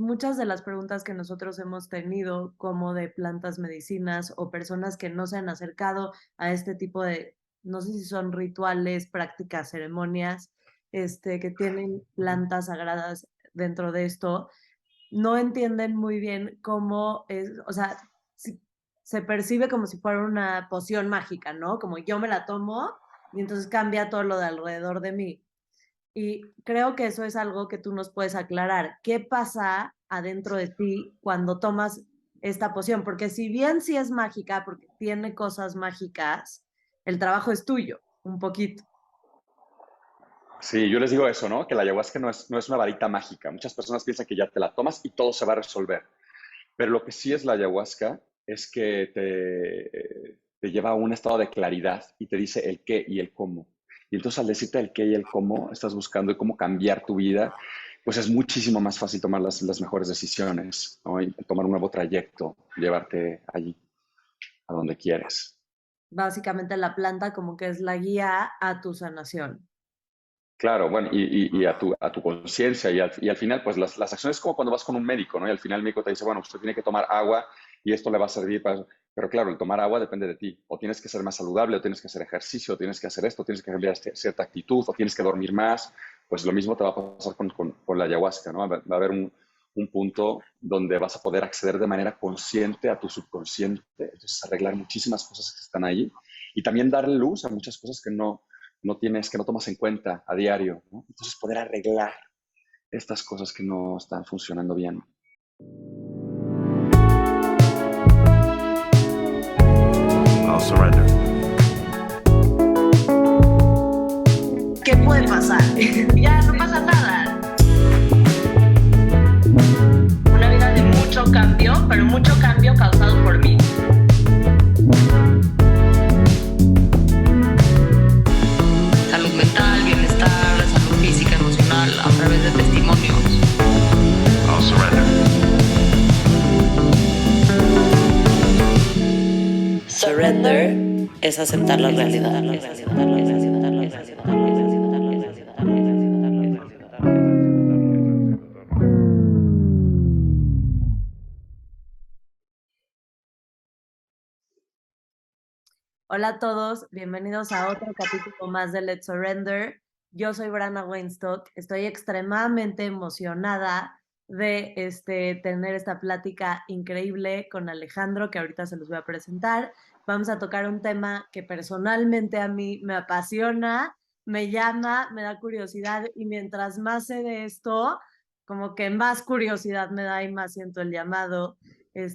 muchas de las preguntas que nosotros hemos tenido, como de plantas medicinas o personas que no se han acercado a este tipo de, no sé si son rituales, prácticas, ceremonias, que tienen plantas sagradas dentro de esto, no entienden muy bien cómo es, o sea, se percibe como si fuera una poción mágica, ¿no? Como yo me la tomo y entonces cambia todo lo de alrededor de mí. Y creo que eso es algo que tú nos puedes aclarar. ¿Qué pasa adentro de ti cuando tomas esta poción? Porque si bien sí es mágica, porque tiene cosas mágicas, el trabajo es tuyo, un poquito. Sí, yo les digo eso, ¿no? Que la ayahuasca no es una varita mágica. Muchas personas piensan que ya te la tomas y todo se va a resolver. Pero lo que sí es la ayahuasca es que te lleva a un estado de claridad y te dice el qué y el cómo. Y entonces al decirte el qué y el cómo, estás buscando cómo cambiar tu vida, pues es muchísimo más fácil tomar las mejores decisiones, ¿no? Y tomar un nuevo trayecto, llevarte allí, a donde quieres. Básicamente la planta como que es la guía a tu sanación. Claro, bueno, y a tu conciencia y al final, pues las acciones es como cuando vas con un médico, ¿no? Y al final el médico te dice, bueno, usted tiene que tomar agua y esto le va a servir para eso. Pero claro, el tomar agua depende de ti. O tienes que ser más saludable, o tienes que hacer ejercicio, o tienes que hacer esto, o tienes que cambiar cierta actitud, o tienes que dormir más. Pues lo mismo te va a pasar con la ayahuasca, ¿no? Va a haber un punto donde vas a poder acceder de manera consciente a tu subconsciente. Entonces, arreglar muchísimas cosas que están ahí y también darle luz a muchas cosas que no tomas en cuenta a diario, ¿no? Entonces poder arreglar estas cosas que no están funcionando bien. I'll surrender. ¿Qué puede pasar? Ya no pasa nada. Una vida de mucho cambio, pero mucho cambio causado por mí. Salud mental, bienestar, salud física, emocional, a través de testimonios. I'll surrender. Surrender es aceptar la realidad. Hola a todos, bienvenidos a otro capítulo más de Let's Surrender. Yo soy Brana Weinstock, estoy extremadamente emocionada de tener esta plática increíble con Alejandro, que ahorita se los voy a presentar. Vamos a tocar un tema que personalmente a mí me apasiona, me llama, me da curiosidad y mientras más sé de esto, como que más curiosidad me da y más siento el llamado.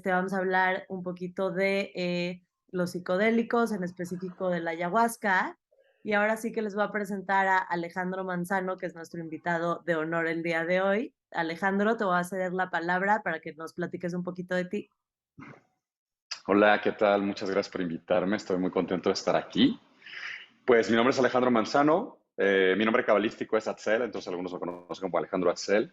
Vamos a hablar un poquito de los psicodélicos, en específico de la ayahuasca. Y ahora sí que les voy a presentar a Alejandro Manzano, que es nuestro invitado de honor el día de hoy. Alejandro, te voy a ceder la palabra para que nos platiques un poquito de ti. Hola, ¿qué tal? Muchas gracias por invitarme. Estoy muy contento de estar aquí. Pues mi nombre es Alejandro Manzano. Mi nombre cabalístico es Atzel, entonces algunos lo conocen como Alejandro Atzel.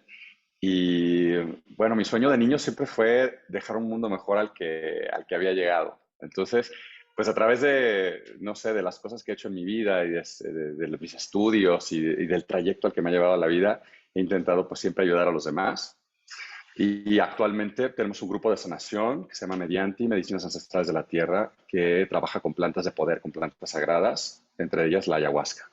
Y bueno, mi sueño de niño siempre fue dejar un mundo mejor al que había llegado. Entonces, pues a través de, no sé, de las cosas que he hecho en mi vida y de mis estudios y del trayecto al que me ha llevado la vida, he intentado pues siempre ayudar a los demás. Y actualmente tenemos un grupo de sanación que se llama Medianti, Medicinas Ancestrales de la Tierra, que trabaja con plantas de poder, con plantas sagradas, entre ellas la ayahuasca.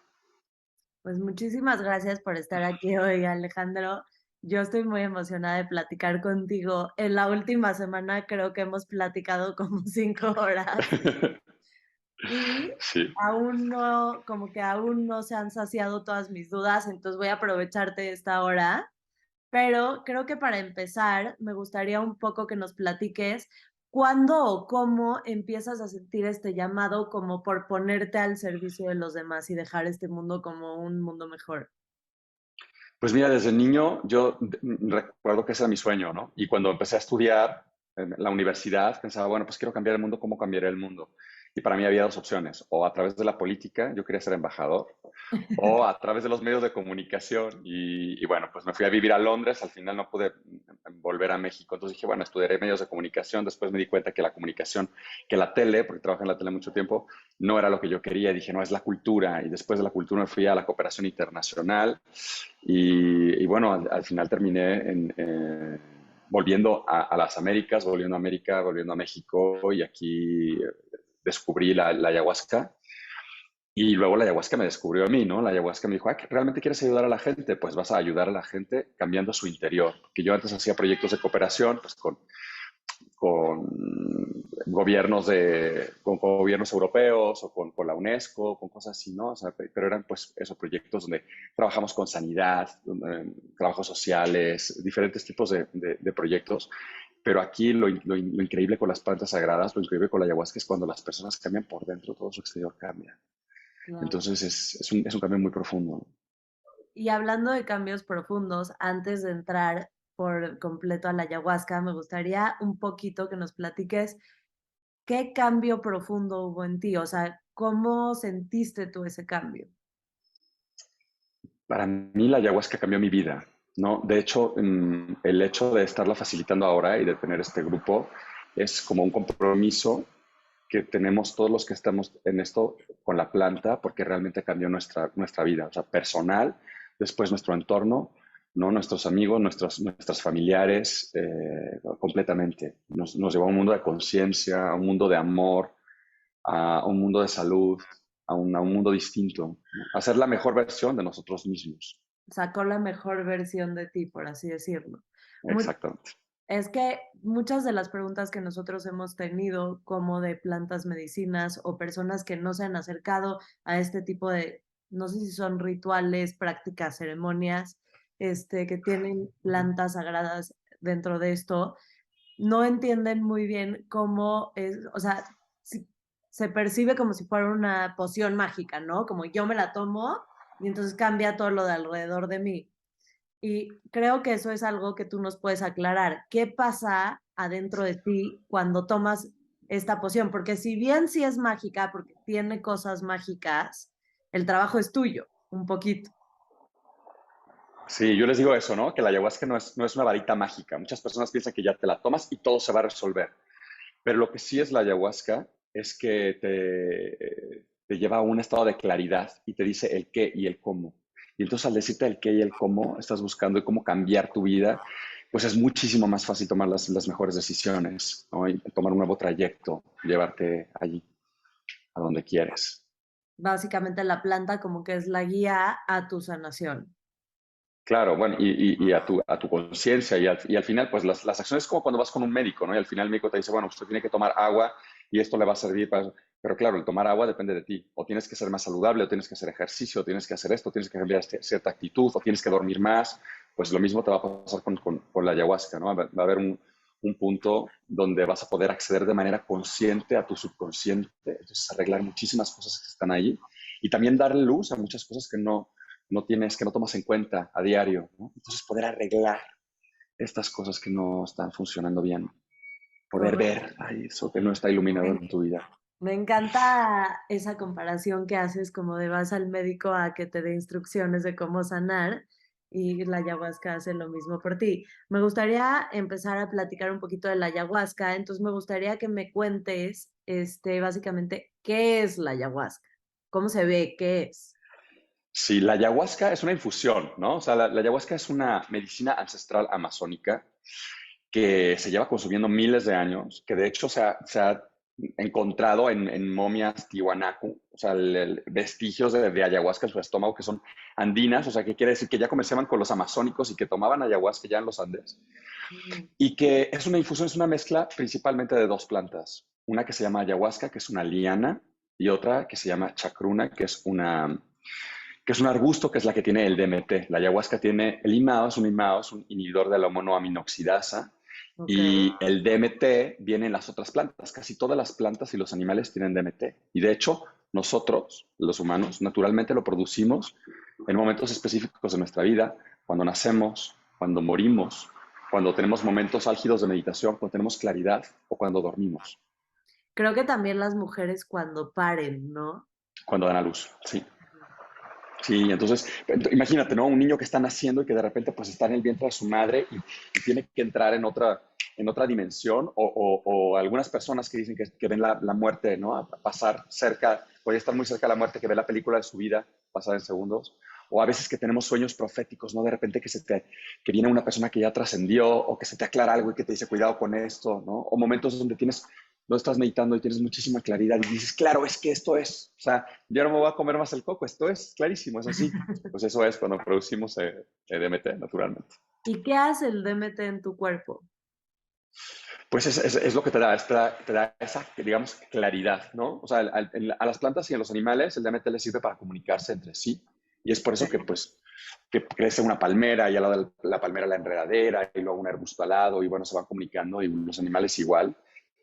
Pues muchísimas gracias por estar aquí hoy, Alejandro. Yo estoy muy emocionada de platicar contigo. En la última semana creo que hemos platicado como 5 horas y Sí. aún no, como que aún no se han saciado todas mis dudas, entonces voy a aprovecharte esta hora. Pero creo que para empezar, me gustaría un poco que nos platiques cuándo o cómo empiezas a sentir este llamado como por ponerte al servicio de los demás y dejar este mundo como un mundo mejor. Pues mira, desde niño yo recuerdo que ese era mi sueño, ¿no? Y cuando empecé a estudiar en la universidad, pensaba, bueno, pues quiero cambiar el mundo, ¿cómo cambiaré el mundo? Y para mí había dos opciones, o a través de la política, yo quería ser embajador, o a través de los medios de comunicación. Y bueno, pues me fui a vivir a Londres, al final no pude volver a México, entonces dije, bueno, estudiaré medios de comunicación, después me di cuenta que la comunicación, que la tele, porque trabajé en la tele mucho tiempo, no era lo que yo quería, y dije, no, es la cultura, y después de la cultura me fui a la cooperación internacional, y bueno, al final terminé volviendo a las Américas, volviendo a América, volviendo a México, y aquí descubrí la ayahuasca. Y luego la ayahuasca me descubrió a mí, ¿no? La ayahuasca me dijo, ¿realmente quieres ayudar a la gente? Pues vas a ayudar a la gente cambiando su interior. Porque yo antes hacía proyectos de cooperación, pues con con gobiernos europeos o con la UNESCO, con cosas así, ¿no? O sea, pero eran pues esos proyectos donde trabajamos con sanidad, trabajos sociales, diferentes tipos de proyectos. Pero aquí lo increíble con las plantas sagradas, lo increíble con la ayahuasca es cuando las personas cambian por dentro, todo su exterior cambia. Claro. Entonces es un cambio muy profundo. Y hablando de cambios profundos, antes de entrar por completo a la ayahuasca, me gustaría un poquito que nos platiques qué cambio profundo hubo en ti, o sea, ¿cómo sentiste tú ese cambio? Para mí la ayahuasca cambió mi vida, ¿no? De hecho, el hecho de estarla facilitando ahora y de tener este grupo es como un compromiso que tenemos todos los que estamos en esto con la planta, porque realmente cambió nuestra vida, o sea, personal, después nuestro entorno, ¿no? Nuestros amigos, nuestros familiares, completamente. Nos llevó a un mundo de conciencia, a un mundo de amor, a un mundo de salud, a un mundo distinto, ¿no? A ser la mejor versión de nosotros mismos. Sacó la mejor versión de ti, por así decirlo. Mu- Exactamente. Es que muchas de las preguntas que nosotros hemos tenido, como de plantas medicinas o personas que no se han acercado a este tipo de, no sé si son rituales, prácticas, ceremonias, que tienen plantas sagradas dentro de esto, no entienden muy bien cómo es, o sea, se percibe como si fuera una poción mágica, ¿no? Como yo me la tomo y entonces cambia todo lo de alrededor de mí. Y creo que eso es algo que tú nos puedes aclarar. ¿Qué pasa adentro de ti cuando tomas esta poción? Porque si bien sí es mágica, porque tiene cosas mágicas, el trabajo es tuyo, un poquito. Sí, yo les digo eso, ¿no? Que la ayahuasca no es una varita mágica. Muchas personas piensan que ya te la tomas y todo se va a resolver. Pero lo que sí es la ayahuasca es que te lleva a un estado de claridad y te dice el qué y el cómo. Y entonces al decirte el qué y el cómo, estás buscando cómo cambiar tu vida, pues es muchísimo más fácil tomar las mejores decisiones, ¿no? Y tomar un nuevo trayecto, llevarte allí, a donde quieres. Básicamente la planta como que es la guía a tu sanación. Claro, bueno, y a tu conciencia y al final, pues las acciones es como cuando vas con un médico, ¿no? Y al final el médico te dice, bueno, usted tiene que tomar agua y esto le va a servir para eso. Pero claro, el tomar agua depende de ti. O tienes que ser más saludable, o tienes que hacer ejercicio, o tienes que hacer esto, tienes que cambiar cierta actitud, o tienes que dormir más. Pues lo mismo te va a pasar con la ayahuasca, ¿no? Va a haber un punto donde vas a poder acceder de manera consciente a tu subconsciente, entonces arreglar muchísimas cosas que están ahí y también darle luz a muchas cosas que no tomas en cuenta a diario, ¿no? Entonces poder arreglar estas cosas que no están funcionando bien, poder Correcto. ver ahí eso que no está iluminado en tu vida. Me encanta esa comparación que haces como de vas al médico a que te dé instrucciones de cómo sanar y la ayahuasca hace lo mismo por ti. Me gustaría empezar a platicar un poquito de la ayahuasca, entonces me gustaría que me cuentes, básicamente, ¿qué es la ayahuasca? ¿Cómo se ve? ¿Qué es? Sí, la ayahuasca es una infusión, ¿no? O sea, la ayahuasca es una medicina ancestral amazónica que se lleva consumiendo miles de años, que de hecho se ha encontrado en momias tiwanaku, o sea, vestigios de ayahuasca en su estómago que son andinas, o sea, que quiere decir que ya comerciaban con los amazónicos y que tomaban ayahuasca ya en los Andes, Mm, y que es una infusión, es una mezcla principalmente de dos plantas, una que se llama ayahuasca, que es una liana, y otra que se llama chacruna, que es un arbusto, que es la que tiene el DMT. La ayahuasca tiene el IMAO, es un inhibidor de la monoaminoxidasa, ok. y el DMT viene en las otras plantas. Casi todas las plantas y los animales tienen DMT. Y de hecho, nosotros, los humanos, naturalmente lo producimos en momentos específicos de nuestra vida, cuando nacemos, cuando morimos, cuando tenemos momentos álgidos de meditación, cuando tenemos claridad o cuando dormimos, Creo que también las mujeres cuando paren, ¿no? cuando dan a luz. Sí. Sí, entonces, imagínate, ¿no? Un niño que está naciendo y que de repente pues está en el vientre de su madre y tiene que entrar en otra dimensión, o algunas personas que dicen que ven la muerte, ¿no? A pasar cerca, puede estar muy cerca de la muerte, que ve la película de su vida pasar en segundos, o a veces que tenemos sueños proféticos, ¿no? De repente que viene una persona que ya trascendió o que se te aclara algo y que te dice cuidado con esto, ¿no? O momentos donde estás meditando y tienes muchísima claridad y dices, claro, es que esto es, o sea, ya no me voy a comer más el coco, esto es clarísimo, es así. Pues eso es cuando producimos DMT, naturalmente. ¿Y qué hace el DMT en tu cuerpo? Pues es lo que te da esa, digamos, claridad, ¿no? O sea, a las plantas y a los animales el DMT les sirve para comunicarse entre sí. Y es por eso que, pues, que crece una palmera y al lado de la palmera la enredadera y luego un arbusto al lado y, bueno, se van comunicando y los animales igual.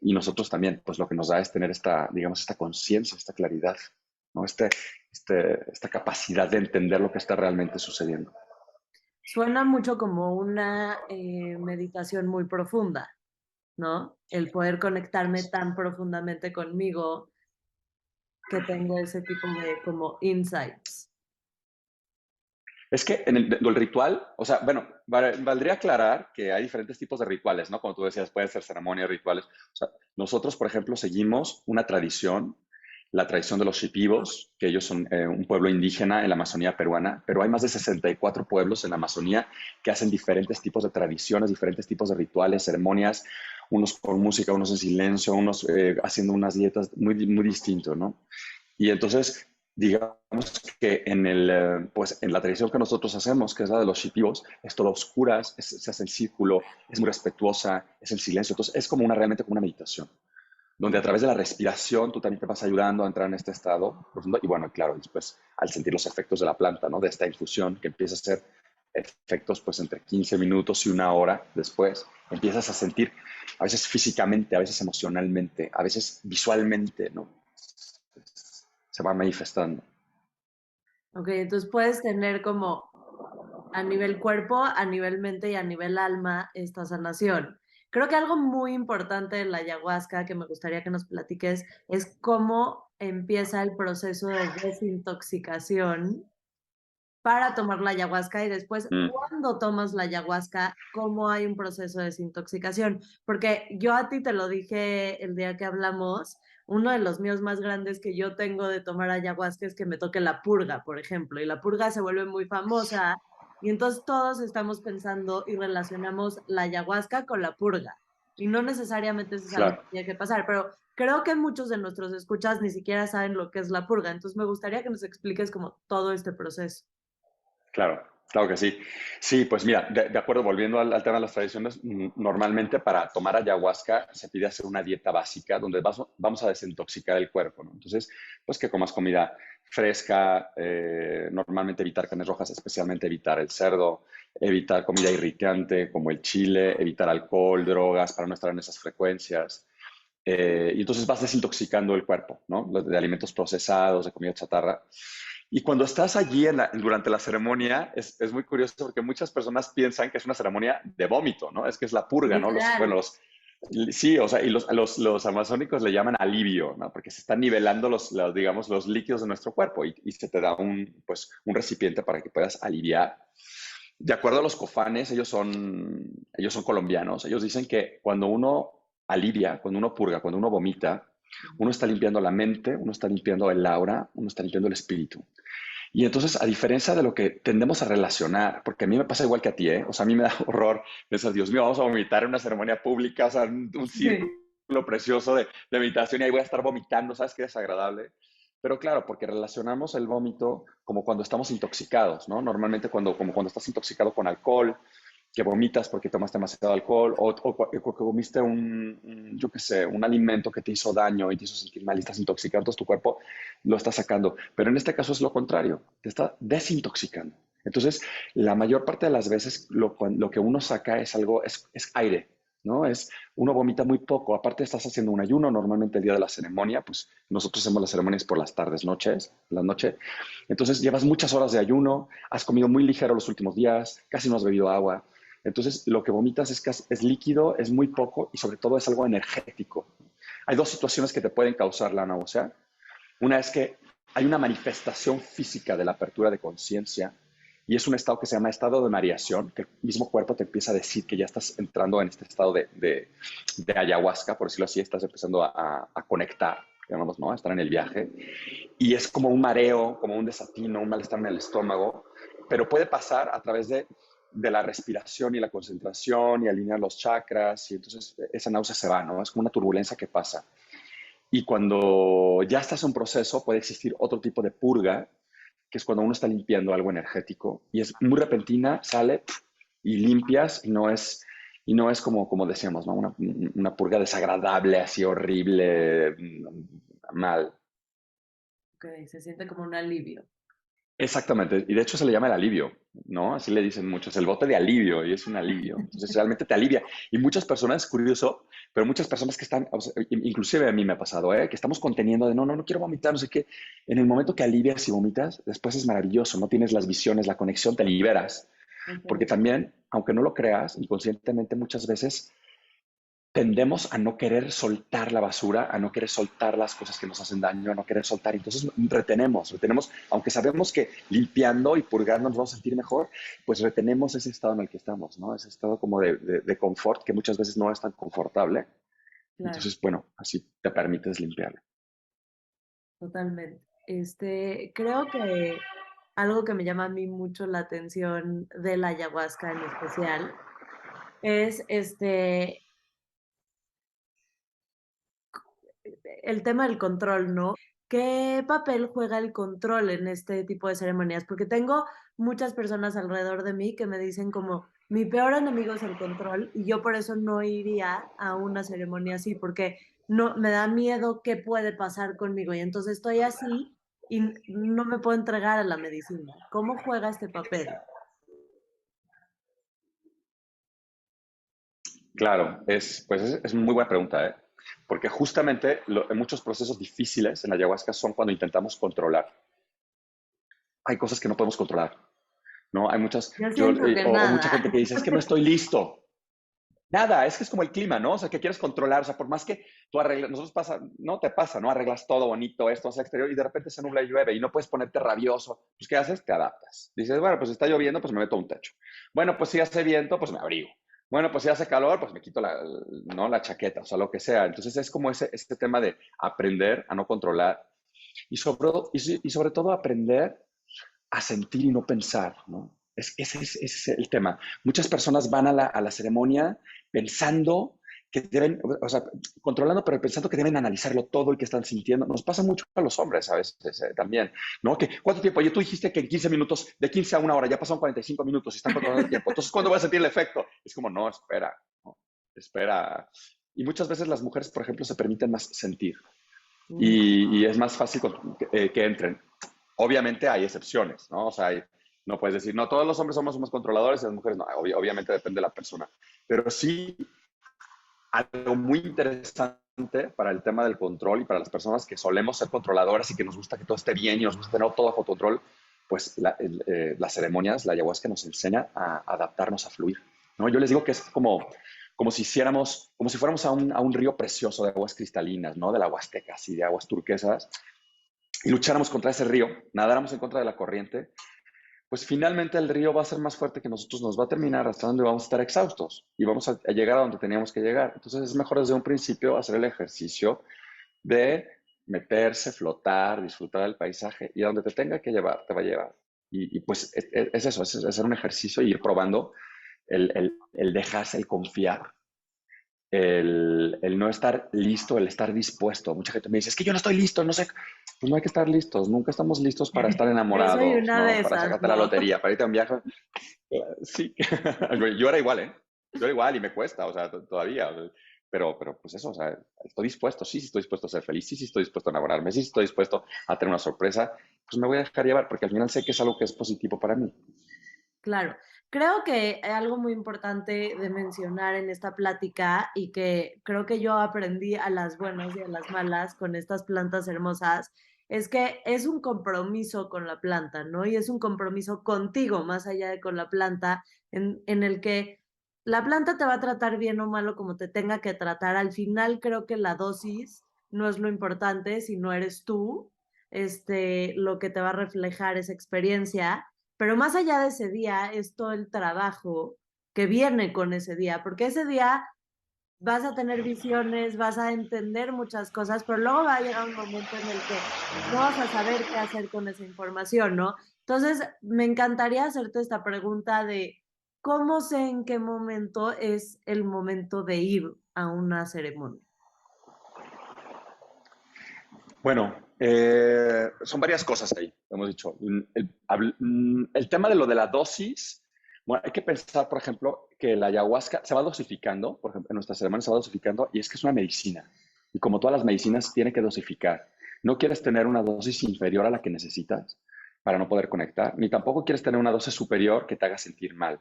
Y nosotros también, pues, lo que nos da es tener esta, digamos, esta conciencia, esta claridad, ¿no? Esta capacidad de entender lo que está realmente sucediendo. Suena mucho como una meditación muy profunda, ¿no? El poder conectarme tan profundamente conmigo que tengo ese tipo de como insights. Es que en el ritual, o sea, bueno, valdría aclarar que hay diferentes tipos de rituales, ¿no? Como tú decías, pueden ser ceremonias, rituales. O sea, nosotros, por ejemplo, seguimos una tradición, la tradición de los Shipibos, que ellos son un pueblo indígena en la Amazonía peruana, pero hay más de 64 pueblos en la Amazonía que hacen diferentes tipos de tradiciones, diferentes tipos de rituales, ceremonias, unos con música, unos en silencio, unos haciendo unas dietas muy, muy distintos, ¿no? Y entonces, digamos que pues en la tradición que nosotros hacemos, que es la de los shipibos, es todo a oscuras, se hace el círculo, es muy respetuosa, es el silencio. Entonces, es como realmente como una meditación, donde a través de la respiración tú también te vas ayudando a entrar en este estado profundo. Y bueno, claro, después al sentir los efectos de la planta, ¿no? De esta infusión que empieza a hacer efectos pues entre 15 minutos y una hora después, empiezas a sentir, a veces físicamente, a veces emocionalmente, a veces visualmente, ¿no? Se va manifestando. Ok, entonces puedes tener como a nivel cuerpo, a nivel mente y a nivel alma esta sanación. Creo que algo muy importante de la ayahuasca que me gustaría que nos platiques es cómo empieza el proceso de desintoxicación para tomar la ayahuasca y después Mm. cuando tomas la ayahuasca, cómo hay un proceso de desintoxicación. Porque yo a ti te lo dije el día que hablamos, uno de los míos más grandes que yo tengo de tomar ayahuasca es que me toque la purga, por ejemplo, y la purga se vuelve muy famosa y entonces todos estamos pensando y relacionamos la ayahuasca con la purga. Y no necesariamente eso es algo que Claro, tiene que pasar, pero creo que muchos de nuestros escuchas ni siquiera saben lo que es la purga. Entonces me gustaría que nos expliques como todo este proceso. claro, claro que sí. Sí, pues mira, de acuerdo, volviendo al tema de las tradiciones, normalmente para tomar ayahuasca se pide hacer una dieta básica donde vamos a desintoxicar el cuerpo, ¿no? Entonces, pues que comas comida fresca, normalmente evitar carnes rojas, especialmente evitar el cerdo, evitar comida irritante como el chile, evitar alcohol, drogas, para no estar en esas frecuencias. Y entonces vas desintoxicando el cuerpo, ¿no? De alimentos procesados, de comida chatarra. Y cuando estás allí durante la ceremonia, es muy curioso porque muchas personas piensan que es una ceremonia de vómito, ¿no? Es que es la purga, ¿no? Literal. Sí, o sea, y los amazónicos le llaman alivio, ¿no? Porque se están nivelando digamos, los líquidos de nuestro cuerpo y se te da pues, un recipiente para que puedas aliviar. De acuerdo a los cofanes, ellos son colombianos. Ellos dicen que cuando uno alivia, cuando uno purga, cuando uno vomita, uno está limpiando la mente, uno está limpiando el aura, uno está limpiando el espíritu. Y entonces, a diferencia de lo que tendemos a relacionar, porque a mí me pasa igual que a ti, ¿eh? O sea, a mí me da horror pensar, Dios mío, vamos a vomitar en una ceremonia pública, o sea, un Sí. círculo precioso de meditación y ahí voy a estar vomitando, ¿sabes qué desagradable? Pero claro, porque relacionamos el vómito como cuando estamos intoxicados, ¿no? Normalmente como cuando estás intoxicado con alcohol, que vomitas porque tomaste demasiado alcohol o que comiste yo qué sé, un alimento que te hizo daño y te hizo sentir mal y estás intoxicado, entonces tu cuerpo lo está sacando. Pero en este caso es lo contrario, te está desintoxicando. Entonces, la mayor parte de las veces lo que uno saca es aire, ¿no? Uno vomita muy poco, aparte estás haciendo un ayuno, normalmente el día de la ceremonia, pues nosotros hacemos las ceremonias por las tardes, la noche. Entonces llevas muchas horas de ayuno, has comido muy ligero los últimos días, casi no has bebido agua. Entonces, lo que vomitas es líquido, es muy poco y sobre todo es algo energético. Hay dos situaciones que te pueden causar la náusea. Una es que hay una manifestación física de la apertura de conciencia y es un estado que se llama estado de mareación, que el mismo cuerpo te empieza a decir que ya estás entrando en este estado de ayahuasca, por decirlo así, estás empezando a conectar, digamos, ¿no? A estar en el viaje. Y es como un mareo, como un desatino, un malestar en el estómago, pero puede pasar a través de la respiración y la concentración y alinear los chakras y entonces esa náusea se va, ¿no? Es como una turbulencia que pasa. Y cuando ya estás en un proceso puede existir otro tipo de purga, que es cuando uno está limpiando algo energético y es muy repentina, sale y limpias y no es como decíamos, ¿no? Una purga desagradable, así horrible, mal. Ok, se siente como un alivio. Exactamente, y de hecho se le llama el alivio, ¿no? Así le dicen muchos, el bote de alivio, y es un alivio. Entonces realmente te alivia. Y muchas personas, es curioso, pero muchas personas que están, o sea, inclusive a mí me ha pasado, ¿eh? Que estamos conteniendo de no quiero vomitar, no sé qué. En el momento que alivias y vomitas, después es maravilloso, no tienes las visiones, la conexión, te liberas. Porque Ok, también, aunque no lo creas, inconscientemente muchas veces tendemos a no querer soltar la basura, a no querer soltar las cosas que nos hacen daño, a no querer soltar. Entonces retenemos, aunque sabemos que limpiando y purgando nos vamos a sentir mejor, pues retenemos ese estado en el que estamos, ¿no? Ese estado como de confort que muchas veces no es tan confortable. claro, Entonces, bueno, así te permites limpiarlo. totalmente. Creo que algo que me llama a mí mucho la atención de la ayahuasca en especial es el tema del control, ¿no? ¿Qué papel juega el control en este tipo de ceremonias? Porque tengo muchas personas alrededor de mí que me dicen como, mi peor enemigo es el control y yo por eso no iría a una ceremonia así, porque no, me da miedo qué puede pasar conmigo y entonces estoy así y no me puedo entregar a la medicina. ¿Cómo juega este papel? Claro, es muy buena pregunta, ¿eh? Porque justamente muchos procesos difíciles en la ayahuasca son cuando intentamos controlar. Hay cosas que no podemos controlar, ¿no? Hay Yo siento que o mucha nada. gente que dice, es que no estoy listo. Nada, es que es como el clima, ¿no? O sea, que quieres controlar, o sea, por más que tú arregles, nosotros pasa, no te pasa, ¿no? Arreglas todo bonito, esto hacia el exterior y de repente se nubla y llueve y no puedes ponerte rabioso. Pues, ¿qué haces? Te adaptas. Dices, bueno, pues está lloviendo, pues me meto a un techo. Bueno, pues si hace viento, pues me abrigo. Bueno, pues si hace calor, pues me quito ¿no? La chaqueta, o sea, lo que sea. Entonces es como este tema de aprender a no controlar y sobre todo aprender a sentir y no pensar, ¿no? Ese es el tema. Muchas personas van a la ceremonia pensando que deben, o sea, controlando, pero pensando que deben analizarlo todo y que están sintiendo. Nos pasa mucho a los hombres a veces también, ¿no? Que, ¿cuánto tiempo? Oye, tú dijiste que en 15 minutos, de 15 a una hora, ya pasaron 45 minutos y están controlando el tiempo. Entonces, ¿cuándo voy a sentir el efecto? Es como, no, espera, no, espera. Y muchas veces las mujeres, por ejemplo, se permiten más sentir Mm, y es más fácil que entren. Obviamente hay excepciones, ¿no? O sea, no puedes decir, no, todos los hombres somos más controladores y las mujeres no. Obviamente depende de la persona. Pero sí, algo muy interesante para el tema del control y para las personas que solemos ser controladoras y que nos gusta que todo esté bien y nos gusta tener todo bajo control, pues las ceremonias, la ayahuasca nos enseña a adaptarnos, a fluir, ¿no? Yo les digo que es como si hiciéramos, como si fuéramos a un río precioso de aguas cristalinas, ¿no? De la Huasteca, así, de aguas turquesas, y lucháramos contra ese río, nadáramos en contra de la corriente, pues finalmente el río va a ser más fuerte que nosotros, nos va a terminar arrastrando y vamos a estar exhaustos y vamos a llegar a donde teníamos que llegar. Entonces es mejor desde un principio hacer el ejercicio de meterse, flotar, disfrutar del paisaje y a donde te tenga que llevar, te va a llevar. Y pues es eso, es hacer un ejercicio y ir probando el dejarse, el confiar, el no estar listo, el estar dispuesto. Mucha gente me dice, es que yo no estoy listo, no sé. Pues no hay que estar listos, nunca estamos listos para estar Yo soy enamorados, una de ¿no? Para esas, sacarte la ¿no? lotería, para irte a un viaje. Sí, yo era igual, ¿eh? Yo era igual y me cuesta, o sea, todavía. Pero pues eso, o sea, estoy dispuesto, sí estoy dispuesto a ser feliz, sí estoy dispuesto a enamorarme, sí estoy dispuesto a tener una sorpresa, pues me voy a dejar llevar porque al final sé que es algo que es positivo para mí. Claro, creo que algo muy importante de mencionar en esta plática y que creo que yo aprendí a las buenas y a las malas con estas plantas hermosas, es que es un compromiso con la planta, ¿no? Y es un compromiso contigo, más allá de con la planta, en el que la planta te va a tratar bien o malo como te tenga que tratar. Al final creo que la dosis no es lo importante, sino eres tú, lo que te va a reflejar esa experiencia. Pero más allá de ese día es todo el trabajo que viene con ese día, porque ese día vas a tener visiones, vas a entender muchas cosas, pero luego va a llegar un momento en el que no vas a saber qué hacer con esa información, ¿no? Entonces, me encantaría hacerte esta pregunta de ¿cómo sé en qué momento es el momento de ir a una ceremonia? Bueno, son varias cosas ahí, hemos dicho. El tema de lo de la dosis, bueno, hay que pensar, por ejemplo, que la ayahuasca se va dosificando, por ejemplo, en nuestra ceremonia se va dosificando y es que es una medicina. Y como todas las medicinas, tiene que dosificar. No quieres tener una dosis inferior a la que necesitas para no poder conectar, ni tampoco quieres tener una dosis superior que te haga sentir mal.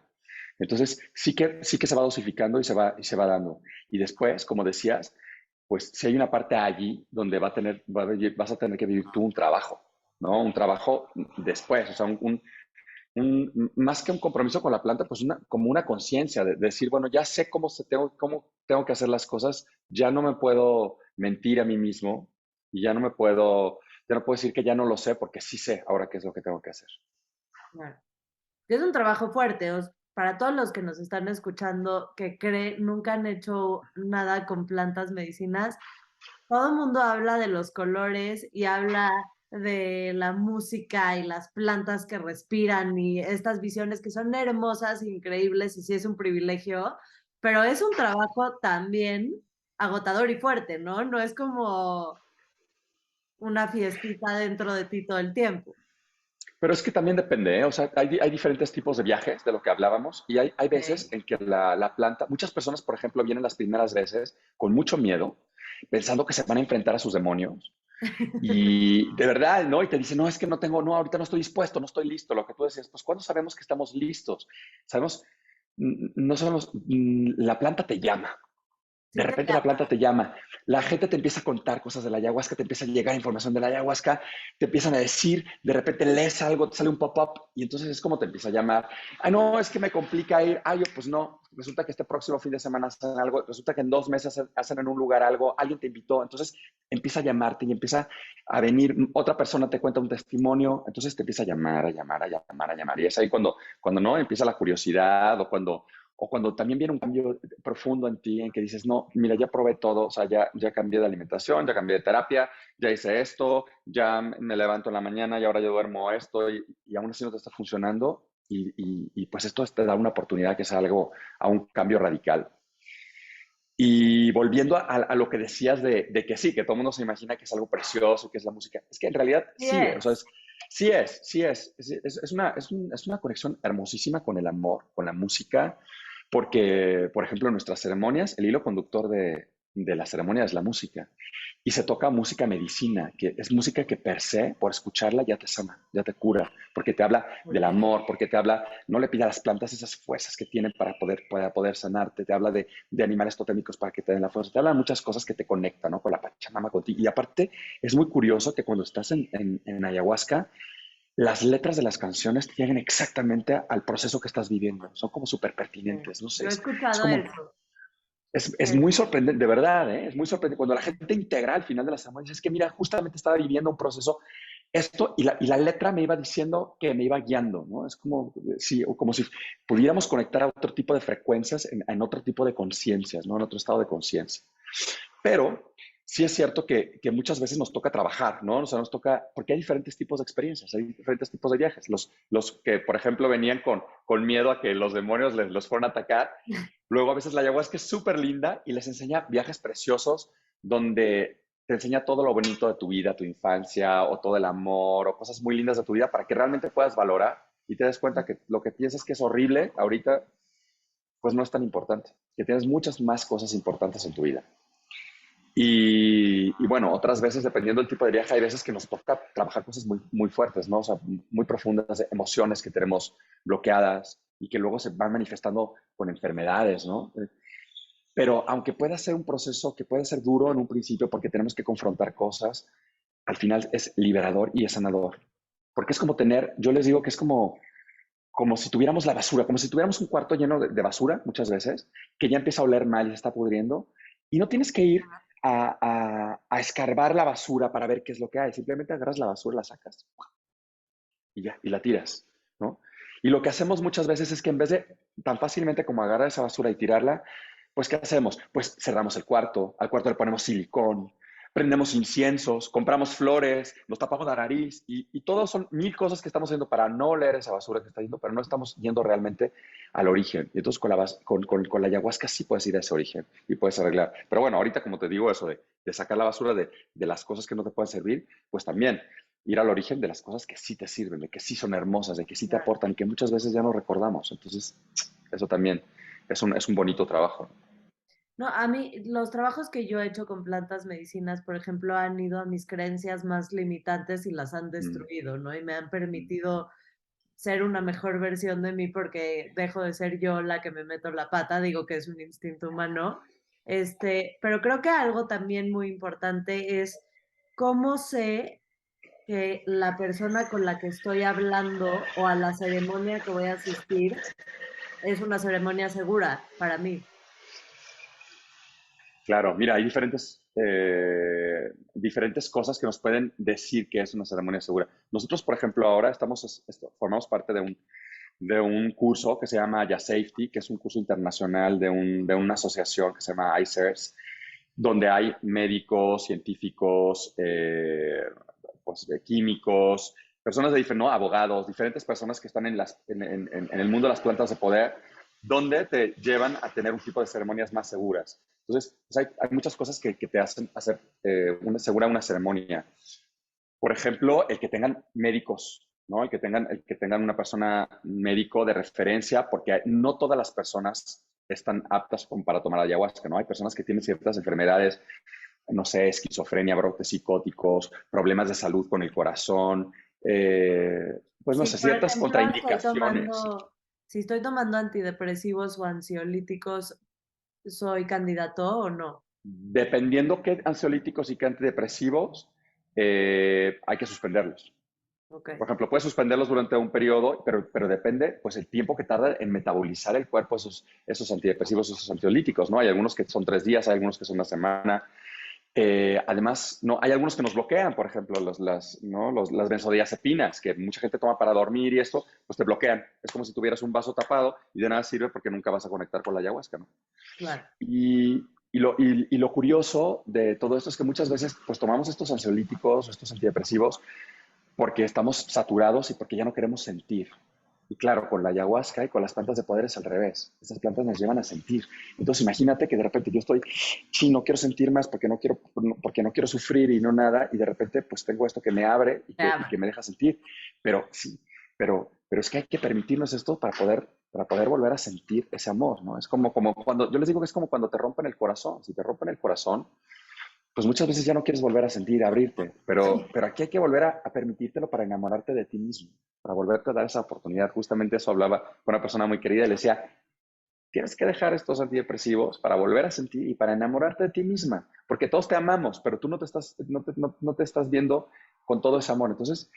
Entonces, sí que se va dosificando y se va dando. Y después, como decías, pues si hay una parte allí donde vas a tener que vivir tú un trabajo, ¿no? Un trabajo después, o sea, más que un compromiso con la planta, pues como una conciencia de decir, bueno, ya sé cómo tengo que hacer las cosas, ya no me puedo mentir a mí mismo y ya no puedo decir que ya no lo sé porque sí sé ahora qué es lo que tengo que hacer. Claro. Es un trabajo fuerte. Para todos los que nos están escuchando que nunca han hecho nada con plantas medicinas, todo el mundo habla de los colores y habla de la música y las plantas que respiran y estas visiones que son hermosas, increíbles y sí es un privilegio, pero es un trabajo también agotador y fuerte, ¿no? No es como una fiestita dentro de ti todo el tiempo. Pero es que también depende, ¿eh? O sea, hay diferentes tipos de viajes de lo que hablábamos y hay veces Ok. en que la planta, muchas personas, por ejemplo, vienen las primeras veces con mucho miedo, pensando que se van a enfrentar a sus demonios y de verdad, ¿no? Y te dicen, no, es que no tengo, no, ahorita no estoy dispuesto, no estoy listo. Lo que tú decías, pues, ¿cuándo sabemos que estamos listos? Sabemos, no sabemos, la planta te llama, de Sí te repente la llama. planta te llama, la gente te empieza a contar cosas de la ayahuasca, te empieza a llegar información de la ayahuasca, te empiezan a decir, de repente lees algo, te sale un pop-up y entonces es como te empieza a llamar. Ah, no, es que me complica ir. Ah, yo pues no, resulta que este próximo fin de semana hacen algo, resulta que en 2 meses hacen en un lugar algo, alguien te invitó, entonces empieza a llamarte y empieza a venir, otra persona te cuenta un testimonio, entonces te empieza a llamar, a llamar, a llamar, a llamar. Y es ahí cuando no, empieza la curiosidad o cuando también viene un cambio profundo en ti, en que dices, no, mira, ya probé todo, o sea, ya cambié de alimentación, ya cambié de terapia, ya hice esto, ya me levanto en la mañana y ahora yo duermo esto y aún así no te está funcionando y pues esto te da una oportunidad que es algo, a un cambio radical. Y volviendo a lo que decías de que sí, que todo el mundo se imagina que es algo precioso, que es la música, es que en realidad Sí sí, o sea, es. es una conexión hermosísima con el amor, con la música, porque, por ejemplo, en nuestras ceremonias, el hilo conductor de la ceremonia es la música. Y se toca música medicina, que es música que per se, por escucharla, ya te sana, ya te cura, porque te habla del amor, porque te habla, no le pida a las plantas esas fuerzas que tienen para poder sanarte, te habla de animales totémicos para que te den la fuerza, te habla de muchas cosas que te conectan, ¿no? Con la Pachamama, contigo. Y aparte, es muy curioso que cuando estás en ayahuasca, las letras de las canciones llegan exactamente al proceso que estás viviendo. Son como súper Sí. pertinentes, no sé, Yo he es escuchado como, eso. es muy sorprendente, de verdad, ¿eh? Es muy sorprendente. Cuando la gente integra al final de la ceremonia, es que mira, justamente estaba viviendo un proceso, esto, y la letra me iba diciendo que me iba guiando, ¿no? Es como si pudiéramos conectar a otro tipo de frecuencias, en otro tipo de conciencias, ¿no? En otro estado de conciencia. Pero sí es cierto que muchas veces nos toca trabajar, ¿no? O sea, nos toca, porque hay diferentes tipos de experiencias, hay diferentes tipos de viajes. Los que, por ejemplo, venían con miedo a que los demonios los fueran a atacar. Luego, a veces la ayahuasca es súper linda y les enseña viajes preciosos donde te enseña todo lo bonito de tu vida, tu infancia, o todo el amor, o cosas muy lindas de tu vida para que realmente puedas valorar y te des cuenta que lo que piensas que es horrible ahorita, pues no es tan importante, que tienes muchas más cosas importantes en tu vida. Y bueno, otras veces, dependiendo del tipo de viaje, hay veces que nos toca trabajar cosas muy, muy fuertes, ¿no? O sea, muy profundas, emociones que tenemos bloqueadas y que luego se van manifestando con enfermedades, ¿no? Pero aunque pueda ser un proceso que puede ser duro en un principio porque tenemos que confrontar cosas, al final es liberador y es sanador. Porque es como tener, yo les digo que es como si tuviéramos la basura, como si tuviéramos un cuarto lleno de basura muchas veces, que ya empieza a oler mal y se está pudriendo, y no tienes que ir a escarbar la basura para ver qué es lo que hay, simplemente agarras la basura, la sacas y ya, y la tiras, ¿no? Y lo que hacemos muchas veces es que en vez de tan fácilmente como agarrar esa basura y tirarla, pues ¿qué hacemos? Pues cerramos el cuarto, al cuarto le ponemos silicón, prendemos inciensos, compramos flores, nos tapamos la nariz y todo son mil cosas que estamos haciendo para no oler esa basura que está yendo, pero no estamos yendo realmente al origen. Y entonces con la ayahuasca sí puedes ir a ese origen y puedes arreglar. Pero bueno, ahorita como te digo eso de sacar la basura de las cosas que no te pueden servir, pues también ir al origen de las cosas que sí te sirven, de que sí son hermosas, de que sí te aportan y que muchas veces ya no recordamos. Entonces, eso también es un bonito trabajo. No, a mí los trabajos que yo he hecho con plantas medicinas, por ejemplo, han ido a mis creencias más limitantes y las han Mm, destruido, ¿no? Y me han mm, permitido ser una mejor versión de mí porque dejo de ser yo la que me meto la pata, digo que es un instinto humano. Pero creo que algo también muy importante es cómo sé que la persona con la que estoy hablando o a la ceremonia que voy a asistir es una ceremonia segura para mí. Claro, mira, hay diferentes cosas que nos pueden decir que es una ceremonia segura. Nosotros, por ejemplo, ahora formamos parte de un curso que se llama Ya Safety, que es un curso internacional de una asociación que se llama ICERS, donde hay médicos, científicos, pues, químicos, personas de diferentes, ¿no? Abogados, diferentes personas que están en el mundo de las plantas de poder, donde te llevan a tener un tipo de ceremonias más seguras. Entonces, pues hay muchas cosas que te hacen hacer segura una ceremonia. Por ejemplo, el que tengan médicos, ¿no? El que tengan una persona médico de referencia, porque no todas las personas están aptas para tomar ayahuasca, ¿no? Hay personas que tienen ciertas enfermedades, no sé, esquizofrenia, brotes psicóticos, problemas de salud con el corazón, pues no Si, sé, por ciertas ejemplo, contraindicaciones. si estoy tomando antidepresivos o ansiolíticos, ¿soy candidato o no? Dependiendo qué ansiolíticos y qué antidepresivos, hay que suspenderlos. Ok, Por ejemplo, puedes suspenderlos durante un periodo, pero depende, pues, el tiempo que tarda en metabolizar el cuerpo esos antidepresivos, esos ansiolíticos, ¿no? Hay algunos que son 3 días, hay algunos que son una semana. Además, no, hay algunos que nos bloquean, por ejemplo, las benzodiazepinas, que mucha gente toma para dormir y esto, pues te bloquean. Es como si tuvieras un vaso tapado y de nada sirve porque nunca vas a conectar con la ayahuasca, ¿no? claro. Y lo curioso de todo esto es que muchas veces pues tomamos estos ansiolíticos, estos antidepresivos, porque estamos saturados y porque ya no queremos sentir. Y claro, con la ayahuasca y con las plantas de poder es al revés. Estas plantas nos llevan a sentir. Entonces imagínate que de repente yo estoy, sí, no quiero sentir más porque no quiero sufrir y no nada, y de repente pues tengo esto que me abre y Te que abre. me deja sentir. Pero sí, pero es que hay que permitirnos esto para poder volver a sentir ese amor, ¿no? Es como cuando, yo les digo que es como cuando te rompen el corazón. Si te rompen el corazón, pues muchas veces ya no quieres volver a sentir, a abrirte, pero aquí hay que volver a permitírtelo para enamorarte de ti mismo, para volverte a dar esa oportunidad. Justamente eso hablaba con una persona muy querida y le decía, tienes que dejar estos antidepresivos para volver a sentir y para enamorarte de ti misma, porque todos te amamos, pero tú no te estás viendo con todo ese amor. Entonces,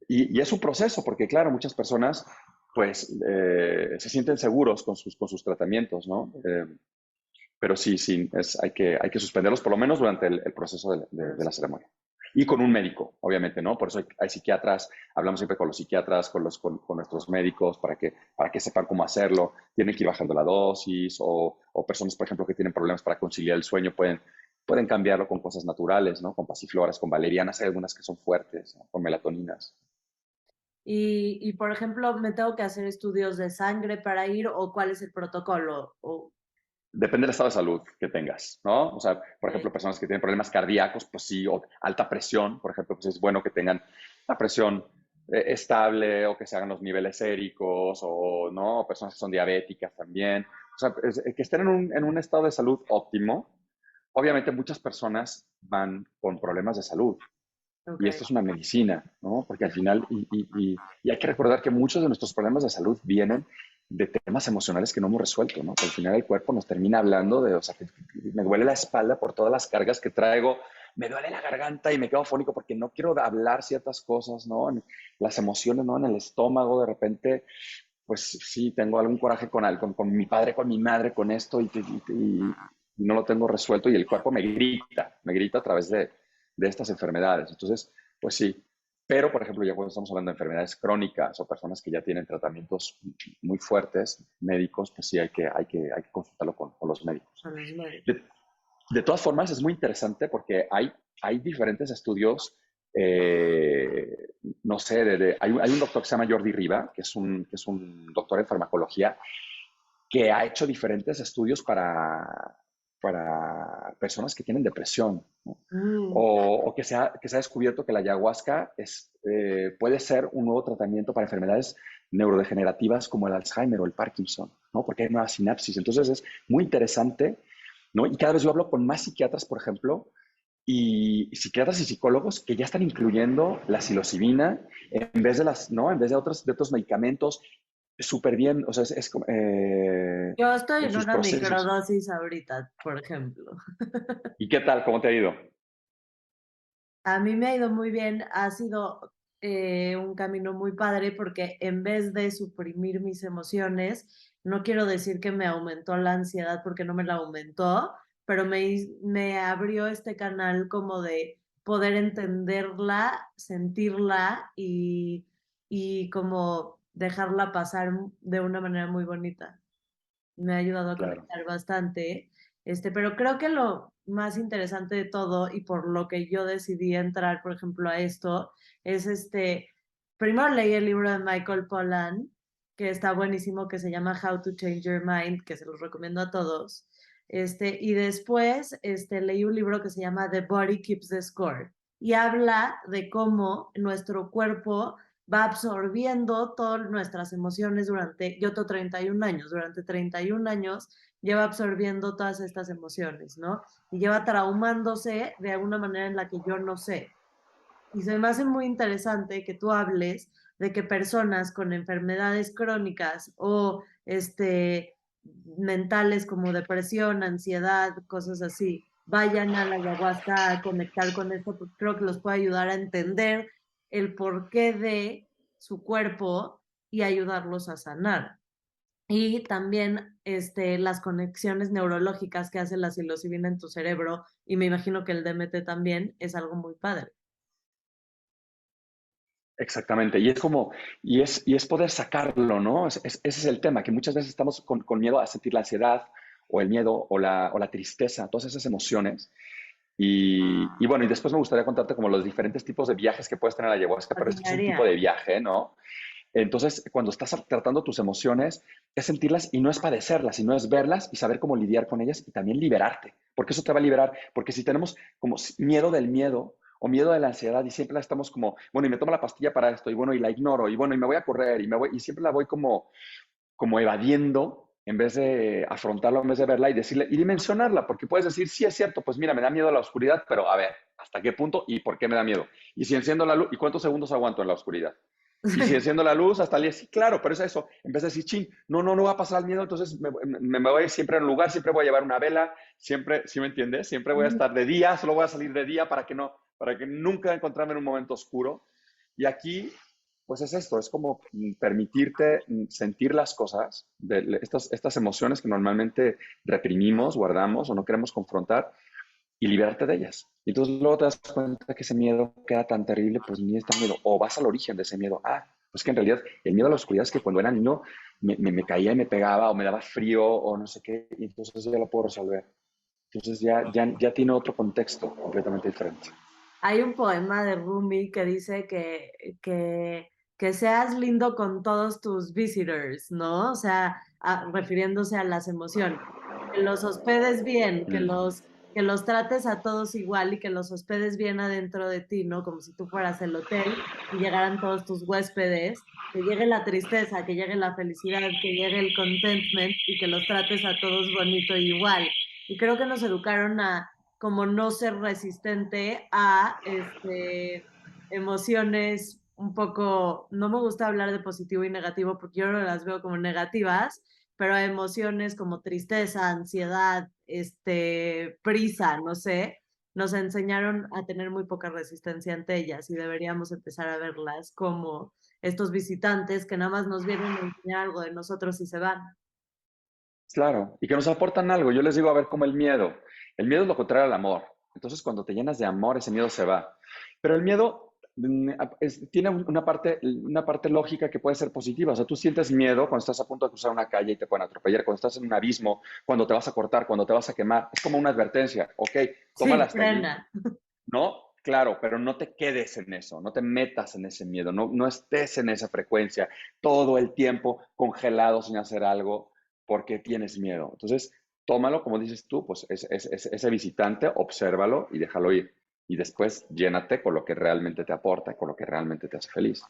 y es un proceso, porque claro, muchas personas pues se sienten seguros con sus tratamientos, ¿no? Pero sí, sí, hay que suspenderlos por lo menos durante el proceso de la ceremonia. Y con un médico, obviamente, ¿no? Por eso hay psiquiatras, hablamos siempre con los psiquiatras, con nuestros médicos, para que sepan cómo hacerlo. Tienen que ir bajando la dosis, o personas, por ejemplo, que tienen problemas para conciliar el sueño, pueden cambiarlo con cosas naturales, ¿no? Con pasifloras, con valerianas, hay algunas que son fuertes, ¿no? Con melatoninas. Por ejemplo, ¿me tengo que hacer estudios de sangre para ir o cuál es el protocolo? Depende del estado de salud que tengas, ¿no? O sea, por ejemplo, Ok, personas que tienen problemas cardíacos, pues sí, o alta presión, por ejemplo, pues es bueno que tengan la presión estable o que se hagan los niveles séricos o, ¿no? O personas que son diabéticas también. O sea, que estén en un estado de salud óptimo. Obviamente muchas personas van con problemas de salud ok, y esto es una medicina, ¿no? Porque al final, y hay que recordar que muchos de nuestros problemas de salud vienen de temas emocionales que no hemos resuelto, ¿no? Que al final el cuerpo nos termina hablando de, o sea, que me duele la espalda por todas las cargas que traigo, me duele la garganta y me quedo fónico porque no quiero hablar ciertas cosas, ¿no? Las emociones, ¿no? En el estómago, de repente, pues sí, tengo algún coraje con mi padre, con mi madre, con esto y no lo tengo resuelto y el cuerpo me grita a través de estas enfermedades. Entonces, pues sí. Pero, por ejemplo, ya cuando estamos hablando de enfermedades crónicas o personas que ya tienen tratamientos muy fuertes, médicos, pues sí hay que consultarlo con los médicos. con los médicos. De, De todas formas, es muy interesante porque hay diferentes estudios, no sé, hay un doctor que se llama Jordi Riba, que es un doctor en farmacología, que ha hecho diferentes estudios para personas que tienen depresión, ¿no? Mm. O que se ha descubierto que la ayahuasca puede ser un nuevo tratamiento para enfermedades neurodegenerativas como el Alzheimer o el Parkinson, ¿no? Porque hay nuevas sinapsis. Entonces es muy interesante, ¿no? Y cada vez yo hablo con más psiquiatras, por ejemplo, y psiquiatras y psicólogos que ya están incluyendo la psilocibina en vez de ¿no? En vez de otros medicamentos, súper bien, o sea, Yo estoy en en sus una procesos. microdosis ahorita, por ejemplo. ¿Y qué tal? ¿Cómo te ha ido? A mí me ha ido muy bien, ha sido un camino muy padre porque en vez de suprimir mis emociones, no quiero decir que me aumentó la ansiedad porque no me la aumentó, pero me abrió este canal como de poder entenderla, sentirla y como dejarla pasar de una manera muy bonita. Me ha ayudado a Claro. conectar bastante. Pero creo que lo más interesante de todo y por lo que yo decidí entrar, por ejemplo, a esto, es primero leí el libro de Michael Pollan, que está buenísimo, que se llama How to Change Your Mind, que se los recomiendo a todos. Y después leí un libro que se llama The Body Keeps the Score y habla de cómo nuestro cuerpo va absorbiendo todas nuestras emociones yo tengo 31 años, durante 31 años lleva absorbiendo todas estas emociones, ¿no? Y lleva traumándose de alguna manera en la que yo no sé. Y se me hace muy interesante que tú hables de que personas con enfermedades crónicas o mentales como depresión, ansiedad, cosas así, vayan a la ayahuasca a conectar con esto, porque creo que los puede ayudar a entender el porqué de su cuerpo y ayudarlos a sanar. Y también las conexiones neurológicas que hace la psilocibina en tu cerebro, y me imagino que el DMT también es algo muy padre. Exactamente, y es poder sacarlo, ¿no? Ese es el tema, que muchas veces estamos con miedo a sentir la ansiedad o el miedo o la tristeza, todas esas emociones. Y bueno, y después me gustaría contarte como los diferentes tipos de viajes que puedes tener a la ayahuasca, pero este es un tipo Fascinaría. de viaje, ¿no? Entonces, cuando estás tratando tus emociones, es sentirlas y no es padecerlas, sino es verlas y saber cómo lidiar con ellas y también liberarte, porque eso te va a liberar, porque si tenemos como miedo del miedo o miedo de la ansiedad y siempre la estamos como, bueno, y me tomo la pastilla para esto y bueno, y la ignoro y bueno, y me voy a correr y siempre la voy como evadiendo en vez de afrontarla, en vez de verla y decirle y dimensionarla, porque puedes decir, sí es cierto, pues mira, me da miedo la oscuridad, pero a ver, ¿hasta qué punto y por qué me da miedo? Y si enciendo la luz, ¿y cuántos segundos aguanto en la oscuridad? Y si enciendo la luz hasta el día, sí, claro, pero es eso. En vez de decir, ching, no va a pasar el miedo, entonces me voy siempre a un lugar, siempre voy a llevar una vela, siempre, ¿sí me entiendes? Siempre voy a estar de día, solo voy a salir de día para que nunca encontrarme en un momento oscuro. Y aquí, pues es esto, es como permitirte sentir las cosas, estas emociones que normalmente reprimimos, guardamos o no queremos confrontar, y liberarte de ellas. Y entonces luego te das cuenta que ese miedo queda tan terrible, pues ni es tan miedo. O vas al origen de ese miedo. Pues que en realidad el miedo a la oscuridad es que cuando era niño me caía y me pegaba o me daba frío o no sé qué, y entonces ya lo puedo resolver. Entonces ya tiene otro contexto completamente diferente. Hay un poema de Rumi que dice que seas lindo con todos tus visitors, ¿no? O sea, refiriéndose a las emociones. Que los hospedes bien, que los trates a todos igual y que los hospedes bien adentro de ti, ¿no? Como si tú fueras el hotel y llegaran todos tus huéspedes, que llegue la tristeza, que llegue la felicidad, que llegue el contentment y que los trates a todos bonito e igual. Y creo que nos educaron a como no ser resistente a emociones un poco, no me gusta hablar de positivo y negativo porque yo no las veo como negativas, pero emociones como tristeza, ansiedad, prisa, no sé, nos enseñaron a tener muy poca resistencia ante ellas y deberíamos empezar a verlas como estos visitantes que nada más nos vienen a enseñar algo de nosotros y se van. Claro, y que nos aportan algo. Yo les digo, a ver, como el miedo. El miedo es lo contrario al amor. Entonces, cuando te llenas de amor, ese miedo se va. Pero el miedo tiene una parte lógica que puede ser positiva. O sea, tú sientes miedo cuando estás a punto de cruzar una calle y te pueden atropellar, cuando estás en un abismo, cuando te vas a cortar, cuando te vas a quemar. Es como una advertencia. Ok, tómala Sí, hasta allí, frena. ¿no? Claro, pero no te quedes en eso, no te metas en ese miedo, no estés en esa frecuencia todo el tiempo congelado sin hacer algo porque tienes miedo. Entonces, tómalo, como dices tú, pues ese visitante, obsérvalo y déjalo ir. Y después llénate con lo que realmente te aporta, con lo que realmente te hace feliz.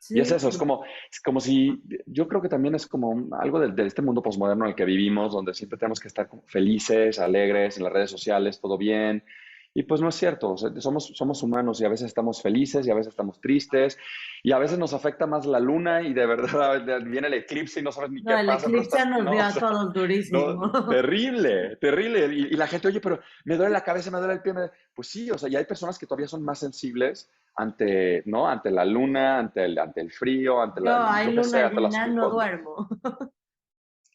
Y es Sí, eso, es como si, yo creo que también es como algo de este mundo posmoderno en el que vivimos, donde siempre tenemos que estar como felices, alegres, en las redes sociales, todo bien. Y pues no es cierto, o sea, somos humanos y a veces estamos felices y a veces estamos tristes y a veces nos afecta más la luna y de verdad viene el eclipse y no sabes ni no, qué el pasa, pero eclipse estás, nos no, dio o a sea, todos no, durísimo. terrible, terrible. Y la gente, oye, pero me duele la cabeza, me duele el pie. Pues sí, o sea, y hay personas que todavía son más sensibles ante, ¿no? Ante la luna, ante el frío, Yo, hay yo qué sé, luna ante las llena, no duermo.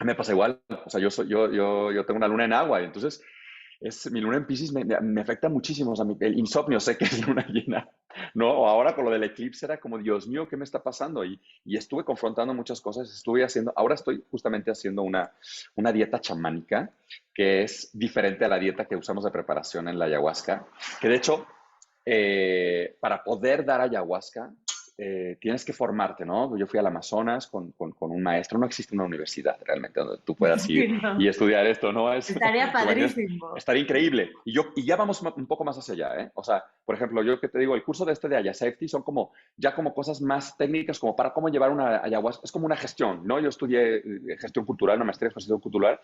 me pasa igual, o sea, yo tengo una luna en agua y entonces mi luna en Piscis me afecta muchísimo, o sea, el insomnio sé que es luna llena, ¿no? O ahora con lo del eclipse era como, Dios mío, ¿qué me está pasando? Y estuve confrontando muchas cosas, ahora estoy justamente haciendo una dieta chamánica que es diferente a la dieta que usamos de preparación en la ayahuasca, que de hecho, para poder dar ayahuasca, tienes que formarte, ¿no? Yo fui al Amazonas con un maestro, no existe una universidad realmente donde tú puedas ir Sí, y no. estudiar esto, ¿no? Estaría ¿Te imaginas? padrísimo. Estaría increíble. Y ya vamos un poco más hacia allá, ¿eh? O sea, por ejemplo, yo que te digo, el curso de Ayasafety son como cosas más técnicas, como para cómo llevar una ayahuasca, es como una gestión, ¿no? Yo estudié gestión cultural, una maestría en gestión cultural,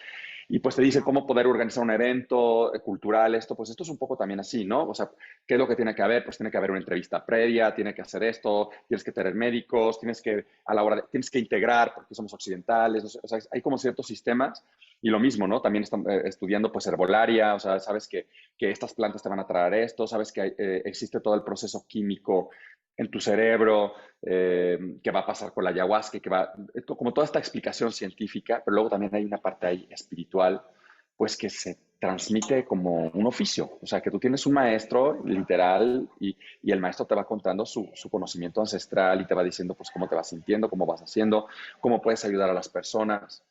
y pues te dice cómo poder organizar un evento cultural, pues esto es un poco también así, ¿no? O sea, ¿qué es lo que tiene que haber? Pues tiene que haber una entrevista previa, tiene que hacer esto, tienes que tener médicos, tienes que integrar porque somos occidentales, o sea, hay como ciertos sistemas y lo mismo, ¿no? También están estudiando pues herbolaria, o sea, sabes que estas plantas te van a traer esto, sabes que existe todo el proceso químico en tu cerebro, que va a pasar con la ayahuasca, como toda esta explicación científica, pero luego también hay una parte ahí espiritual, pues que se transmite como un oficio, o sea, que tú tienes un maestro literal y el maestro te va contando su conocimiento ancestral y te va diciendo pues cómo te vas sintiendo, cómo vas haciendo, cómo puedes ayudar a las personas.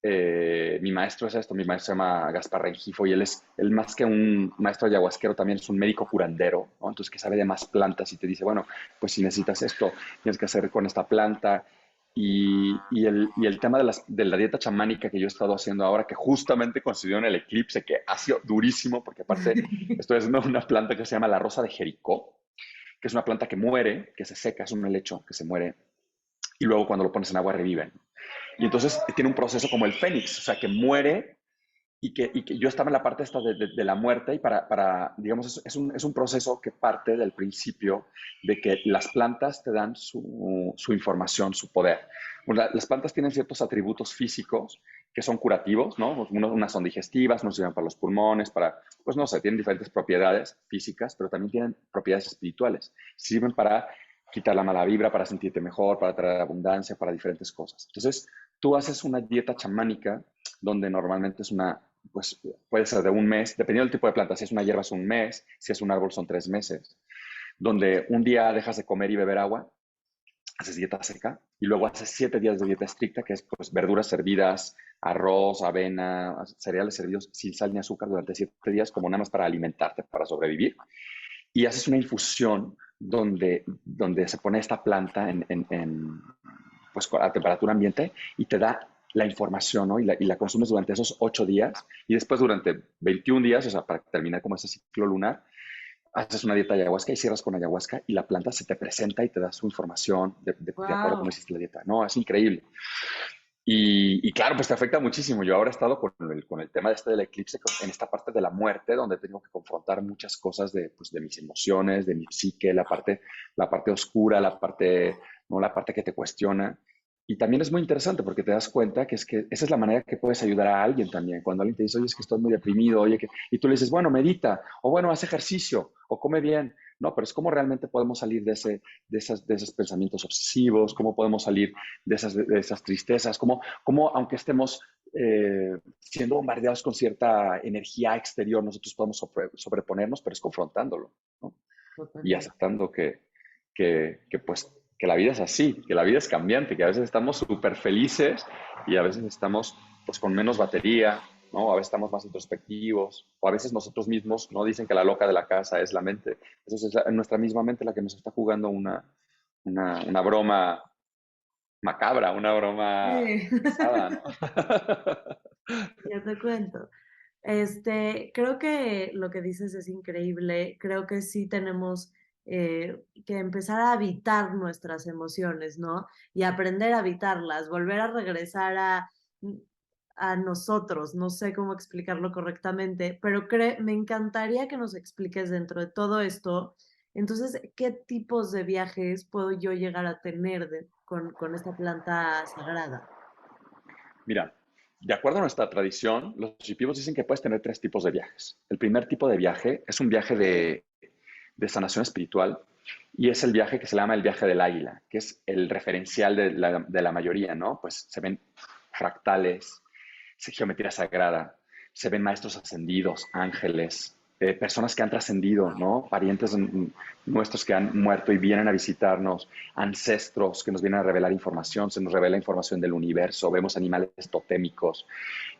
Mi maestro es esto, mi maestro se llama Gaspar Rengifo y él más que un maestro ayahuasquero también es un médico curandero, ¿no? Entonces que sabe de más plantas y te dice, bueno, pues si necesitas esto, tienes que hacer con esta planta. Y el tema de la dieta chamánica que yo he estado haciendo ahora, que justamente coincidió en el eclipse, que ha sido durísimo, porque aparte estoy haciendo una planta que se llama la rosa de Jericó, que es una planta que muere, que se seca, es un helecho que se muere, y luego cuando lo pones en agua reviven. Y entonces tiene un proceso como el fénix, o sea, que muere y que yo estaba en la parte esta de la muerte y digamos, es un proceso que parte del principio de que las plantas te dan su información, su poder. Bueno, las plantas tienen ciertos atributos físicos que son curativos, ¿no? Unas son digestivas, unas sirven para los pulmones, pues no sé, tienen diferentes propiedades físicas, pero también tienen propiedades espirituales. Sirven para quitar la mala vibra, para sentirte mejor, para traer abundancia, para diferentes cosas. Entonces, tú haces una dieta chamánica donde normalmente pues puede ser de un mes, dependiendo del tipo de planta. Si es una hierba es un mes, si es un árbol son 3 meses, donde un día dejas de comer y beber agua, haces dieta seca y luego haces 7 días de dieta estricta, que es pues verduras servidas, arroz, avena, cereales servidos sin sal ni azúcar durante 7 días, como nada más para alimentarte, para sobrevivir. Y haces una infusión donde se pone esta planta pues, a temperatura ambiente y te da la información, ¿no? Y la consumes durante esos 8 días y después durante 21 días, o sea, para terminar como ese ciclo lunar, haces una dieta ayahuasca y cierras con ayahuasca y la planta se te presenta y te da su información de acuerdo a cómo Wow. hiciste la dieta. No, es increíble. Y claro, pues te afecta muchísimo. Yo ahora he estado con el tema del eclipse, en esta parte de la muerte, donde tengo que confrontar muchas cosas pues, de mis emociones, de mi psique, la parte oscura, ¿no? La parte que te cuestiona. Y también es muy interesante porque te das cuenta que esa es la manera que puedes ayudar a alguien también. Cuando alguien te dice, oye, es que estoy muy deprimido, y tú le dices, bueno, medita, o bueno, haz ejercicio, o come bien. No, pero es cómo realmente podemos salir de esos pensamientos obsesivos, cómo podemos salir de esas tristezas, cómo aunque estemos siendo bombardeados con cierta energía exterior, nosotros podemos sobreponernos, pero es confrontándolo, ¿no? Y Totalmente. aceptando que pues, que la vida es así, que la vida es cambiante, que a veces estamos súper felices y a veces estamos pues con menos batería, ¿no? A veces estamos más introspectivos, o a veces nosotros mismos, ¿no? Dicen que la loca de la casa es la mente. Entonces es nuestra misma mente la que nos está jugando una broma macabra, una broma Sí. pesada, ¿no? Ya te cuento. Creo que lo que dices es increíble. Creo que sí tenemos que empezar a habitar nuestras emociones, ¿no? Y aprender a habitarlas, volver a regresar a nosotros. No sé cómo explicarlo correctamente, pero me encantaría que nos expliques dentro de todo esto. Entonces, ¿qué tipos de viajes puedo yo llegar a tener con esta planta sagrada? Mira, de acuerdo a nuestra tradición, los shipibos dicen que puedes tener 3 tipos de viajes. El primer tipo de viaje es un viaje de sanación espiritual y es el viaje que se llama el viaje del águila, que es el referencial de la mayoría, ¿no? Pues se ven fractales, geometría sagrada, se ven maestros ascendidos, ángeles, personas que han trascendido, ¿no? Parientes nuestros que han muerto y vienen a visitarnos, ancestros que nos vienen a revelar información, se nos revela información del universo, vemos animales totémicos,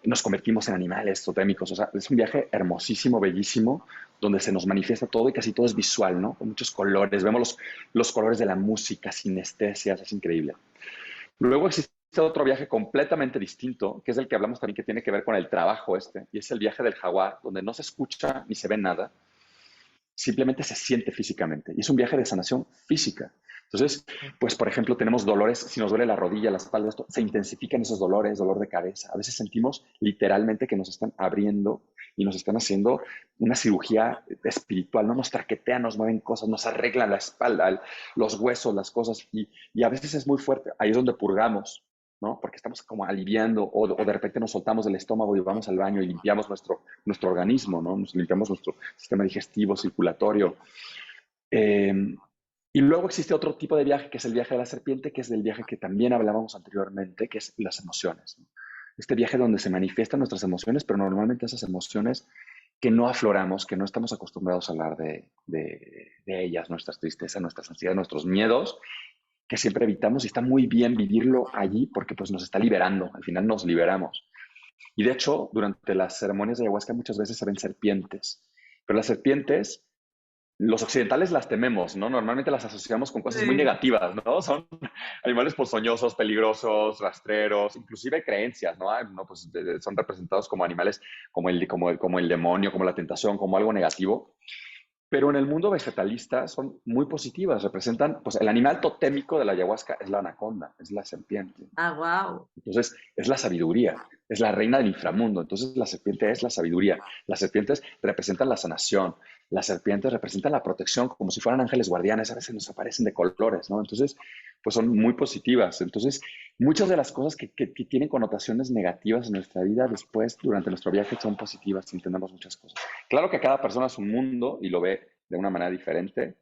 nos convertimos en animales totémicos, o sea, es un viaje hermosísimo, bellísimo, donde se nos manifiesta todo y casi todo es visual, ¿no? Con muchos colores, vemos los colores de la música, sinestesias, es increíble. Luego existe otro viaje completamente distinto, que es el que hablamos también que tiene que ver con el trabajo y es el viaje del jaguar, donde no se escucha ni se ve nada, simplemente se siente físicamente. Y es un viaje de sanación física. Entonces, pues, por ejemplo, tenemos dolores, si nos duele la rodilla, la espalda, esto, se intensifican esos dolores, dolor de cabeza. A veces sentimos literalmente que nos están abriendo y nos están haciendo una cirugía espiritual, ¿no? Nos traquetean, nos mueven cosas, nos arreglan la espalda, los huesos, las cosas, y a veces es muy fuerte. Ahí es donde purgamos, ¿no? Porque estamos como aliviando o de repente nos soltamos del estómago y vamos al baño y limpiamos nuestro organismo, ¿no? Nos limpiamos nuestro sistema digestivo, circulatorio. Eh, y luego existe otro tipo de viaje, que es el viaje de la serpiente, que es del viaje que también hablábamos anteriormente, que es las emociones, ¿no? Este viaje donde se manifiestan nuestras emociones, pero normalmente esas emociones que no afloramos, que no estamos acostumbrados a hablar de ellas, nuestras tristezas, nuestras ansiedades, nuestros miedos, que siempre evitamos y está muy bien vivirlo allí porque pues nos está liberando, al final nos liberamos. Y de hecho, durante las ceremonias de ayahuasca muchas veces se ven serpientes, pero las serpientes, los occidentales las tememos, ¿no? Normalmente las asociamos con cosas muy Sí. negativas, ¿no? Son animales ponzoñosos, peligrosos, rastreros, inclusive creencias, ¿no? No, pues son representados como animales como el demonio, como la tentación, como algo negativo. Pero en el mundo vegetalista son muy positivas, representan, pues el animal totémico de la ayahuasca es la anaconda, es la serpiente. Ah, wow. Entonces, es la sabiduría, es la reina del inframundo. Entonces, la serpiente es la sabiduría. Las serpientes representan la sanación. Las serpientes representan la protección, como si fueran ángeles guardianes. A veces nos aparecen de colores, ¿no? Entonces, pues son muy positivas. Entonces, muchas de las cosas que tienen connotaciones negativas en nuestra vida, después, durante nuestro viaje, son positivas y entendemos muchas cosas. Claro que cada persona es un mundo y lo ve de una manera diferente,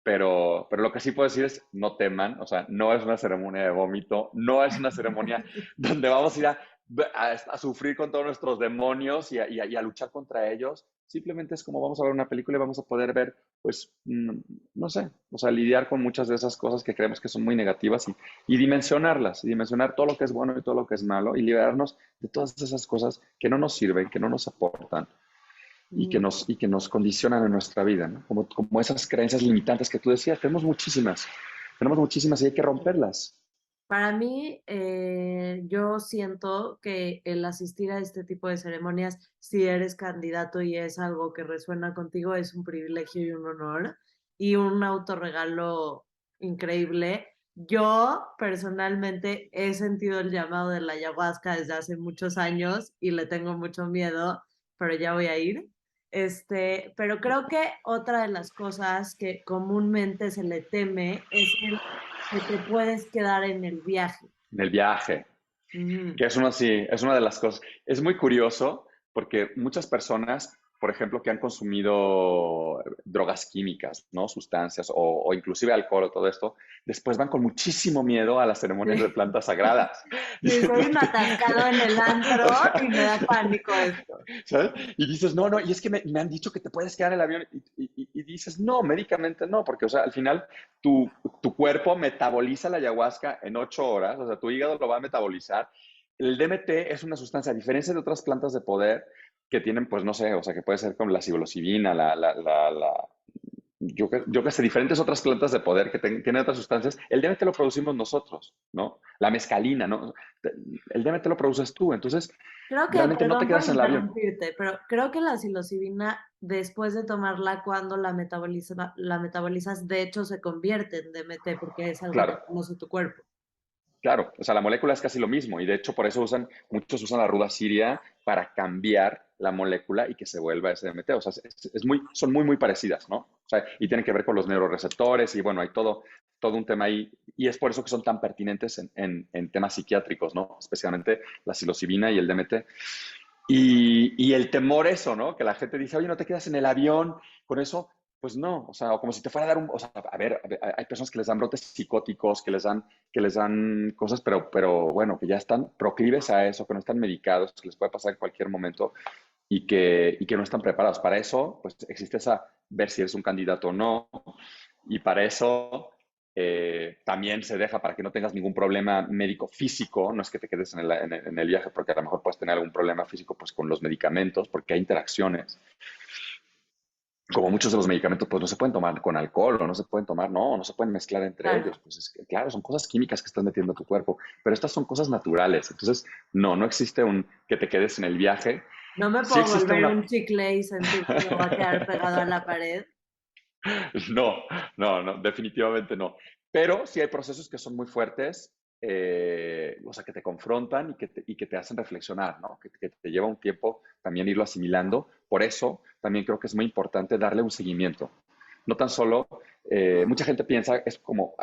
pero lo que sí puedo decir es no teman, o sea, no es una ceremonia de vómito, no es una ceremonia donde vamos a ir a sufrir con todos nuestros demonios y a luchar contra ellos. Simplemente es como vamos a ver una película y vamos a poder ver, pues, no sé, o sea, lidiar con muchas de esas cosas que creemos que son muy negativas y dimensionarlas, y dimensionar todo lo que es bueno y todo lo que es malo y liberarnos de todas esas cosas que no nos sirven, que no nos aportan y que nos condicionan en nuestra vida, ¿no? Como esas creencias limitantes que tú decías, tenemos muchísimas y hay que romperlas. Para mí, yo siento que el asistir a este tipo de ceremonias, si eres candidato y es algo que resuena contigo, es un privilegio y un honor y un autorregalo increíble. Yo personalmente he sentido el llamado de la ayahuasca desde hace muchos años y le tengo mucho miedo, pero ya voy a ir. Pero creo que otra de las cosas que comúnmente se le teme es el que te puedes quedar en el viaje. En el viaje, Ujú. que es una de las cosas. Es muy curioso porque muchas personas, por ejemplo, que han consumido drogas químicas, ¿no? Sustancias o inclusive alcohol o todo esto, después van con muchísimo miedo a las ceremonias de Sí. plantas sagradas. Sí, soy un atascado en el antro O sea, y me da pánico esto. ¿sabes? Y dices, no, y es que me han dicho que te puedes quedar en el avión. Y dices, no, médicamente no, porque, o sea, al final tu cuerpo metaboliza la ayahuasca en 8 horas, o sea, tu hígado lo va a metabolizar. El DMT es una sustancia, a diferencia de otras plantas de poder que tienen, pues, no sé, o sea, que puede ser como la psilocibina, yo qué sé, diferentes otras plantas de poder que tienen otras sustancias, el DMT lo producimos nosotros, ¿no? La mescalina, ¿no? El DMT lo produces tú, entonces Creo que, realmente no te perdón por quedas en el avión. interrumpirte, pero creo que la psilocibina, después de tomarla, cuando la metabolizas, de hecho se convierte en DMT porque es algo que Claro, conoce tu cuerpo. claro, o sea, la molécula es casi lo mismo y de hecho por eso muchos usan la ruda siria para cambiar la molécula y que se vuelva SDMT. O sea, son muy parecidas, ¿no? O sea, y tienen que ver con los neuroreceptores y bueno, hay todo un tema ahí y es por eso que son tan pertinentes en temas psiquiátricos, ¿no? Especialmente la psilocibina y el DMT. Y el temor eso, ¿no? Que la gente dice, oye, no te quedas en el avión con eso. Pues no, o sea, o como si te fuera a dar o sea, a ver, hay personas que les dan brotes psicóticos, que les dan cosas, pero bueno, que ya están proclives a eso, que no están medicados, que les puede pasar en cualquier momento y que no están preparados. Para eso, pues existe ver si eres un candidato o no, y para eso también se deja para que no tengas ningún problema médico físico, no es que te quedes en el viaje porque a lo mejor puedes tener algún problema físico pues con los medicamentos, porque hay interacciones. Como muchos de los medicamentos, pues no se pueden tomar con alcohol o no se pueden tomar, no se pueden mezclar entre Claro. ellos. Pues es que, claro, son cosas químicas que estás metiendo a tu cuerpo, pero estas son cosas naturales. Entonces, no existe un que te quedes en el viaje. No me Sí puedo existe volver un una... chicle y sentir que me va a quedar pegado a la pared. No, no, definitivamente no. Pero sí hay procesos que son muy fuertes, o sea, que te confrontan y que te hacen reflexionar, ¿no? Que te lleva un tiempo también irlo asimilando. Por eso también creo que es muy importante darle un seguimiento. No tan solo, mucha gente piensa, es como,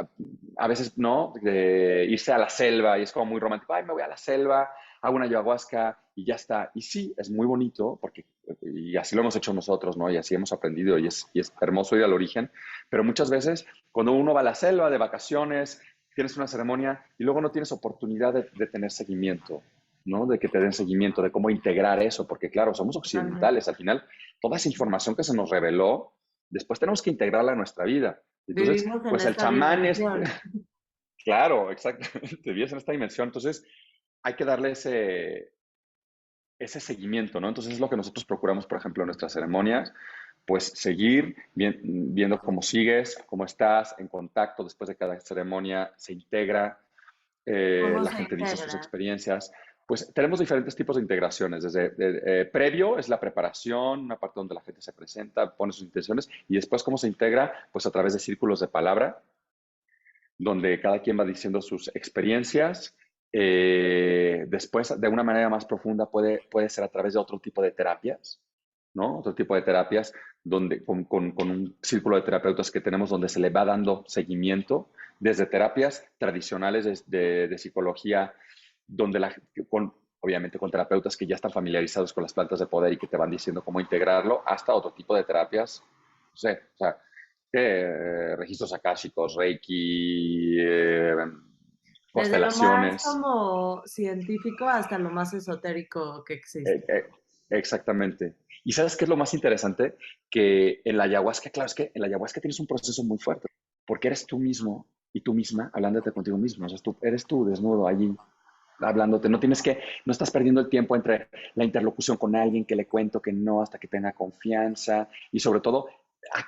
a veces, ¿no? De irse a la selva y es como muy romántico, ay, me voy a la selva, hago una ayahuasca y ya está. Y sí, es muy bonito porque y así lo hemos hecho nosotros, ¿no? Y así hemos aprendido y es hermoso ir al origen, pero muchas veces cuando uno va a la selva de vacaciones, tienes una ceremonia y luego no tienes oportunidad de tener seguimiento, ¿no? De que te den seguimiento, de cómo integrar eso, porque claro, somos Totalmente. occidentales, al final toda esa información que se nos reveló, después tenemos que integrarla a nuestra vida. Entonces, Vivimos en pues el esta chamán es, dimensión. claro, exactamente, vives en esta dimensión, entonces hay que darle ese seguimiento, ¿no? Entonces es lo que nosotros procuramos, por ejemplo, en nuestras ceremonias, pues seguir viendo cómo sigues, cómo estás, en contacto después de cada ceremonia, se integra, ¿Cómo la se gente dice sus integra? experiencias. Pues tenemos diferentes tipos de integraciones, desde previo es la preparación, una parte donde la gente se presenta, pone sus intenciones, y después cómo se integra, pues a través de círculos de palabra, donde cada quien va diciendo sus experiencias. Después, de una manera más profunda, puede ser a través de otro tipo de terapias, ¿no? Otro tipo de terapias donde, con un círculo de terapeutas que tenemos donde se le va dando seguimiento, desde terapias tradicionales de psicología, donde obviamente con terapeutas que ya están familiarizados con las plantas de poder y que te van diciendo cómo integrarlo, hasta otro tipo de terapias, no sé, o sea, registros akáshicos, Reiki, Desde lo más constelaciones. como científico hasta lo más esotérico que Eh, existe. eh, exactamente. ¿Y sabes qué es lo más interesante? Que en la ayahuasca, claro, es que en la ayahuasca tienes un proceso muy fuerte, porque eres tú mismo y tú misma hablándote contigo mismo. O sea, eres tú desnudo allí hablándote. No estás perdiendo el tiempo entre la interlocución con alguien que le cuento que no hasta que tenga confianza y sobre todo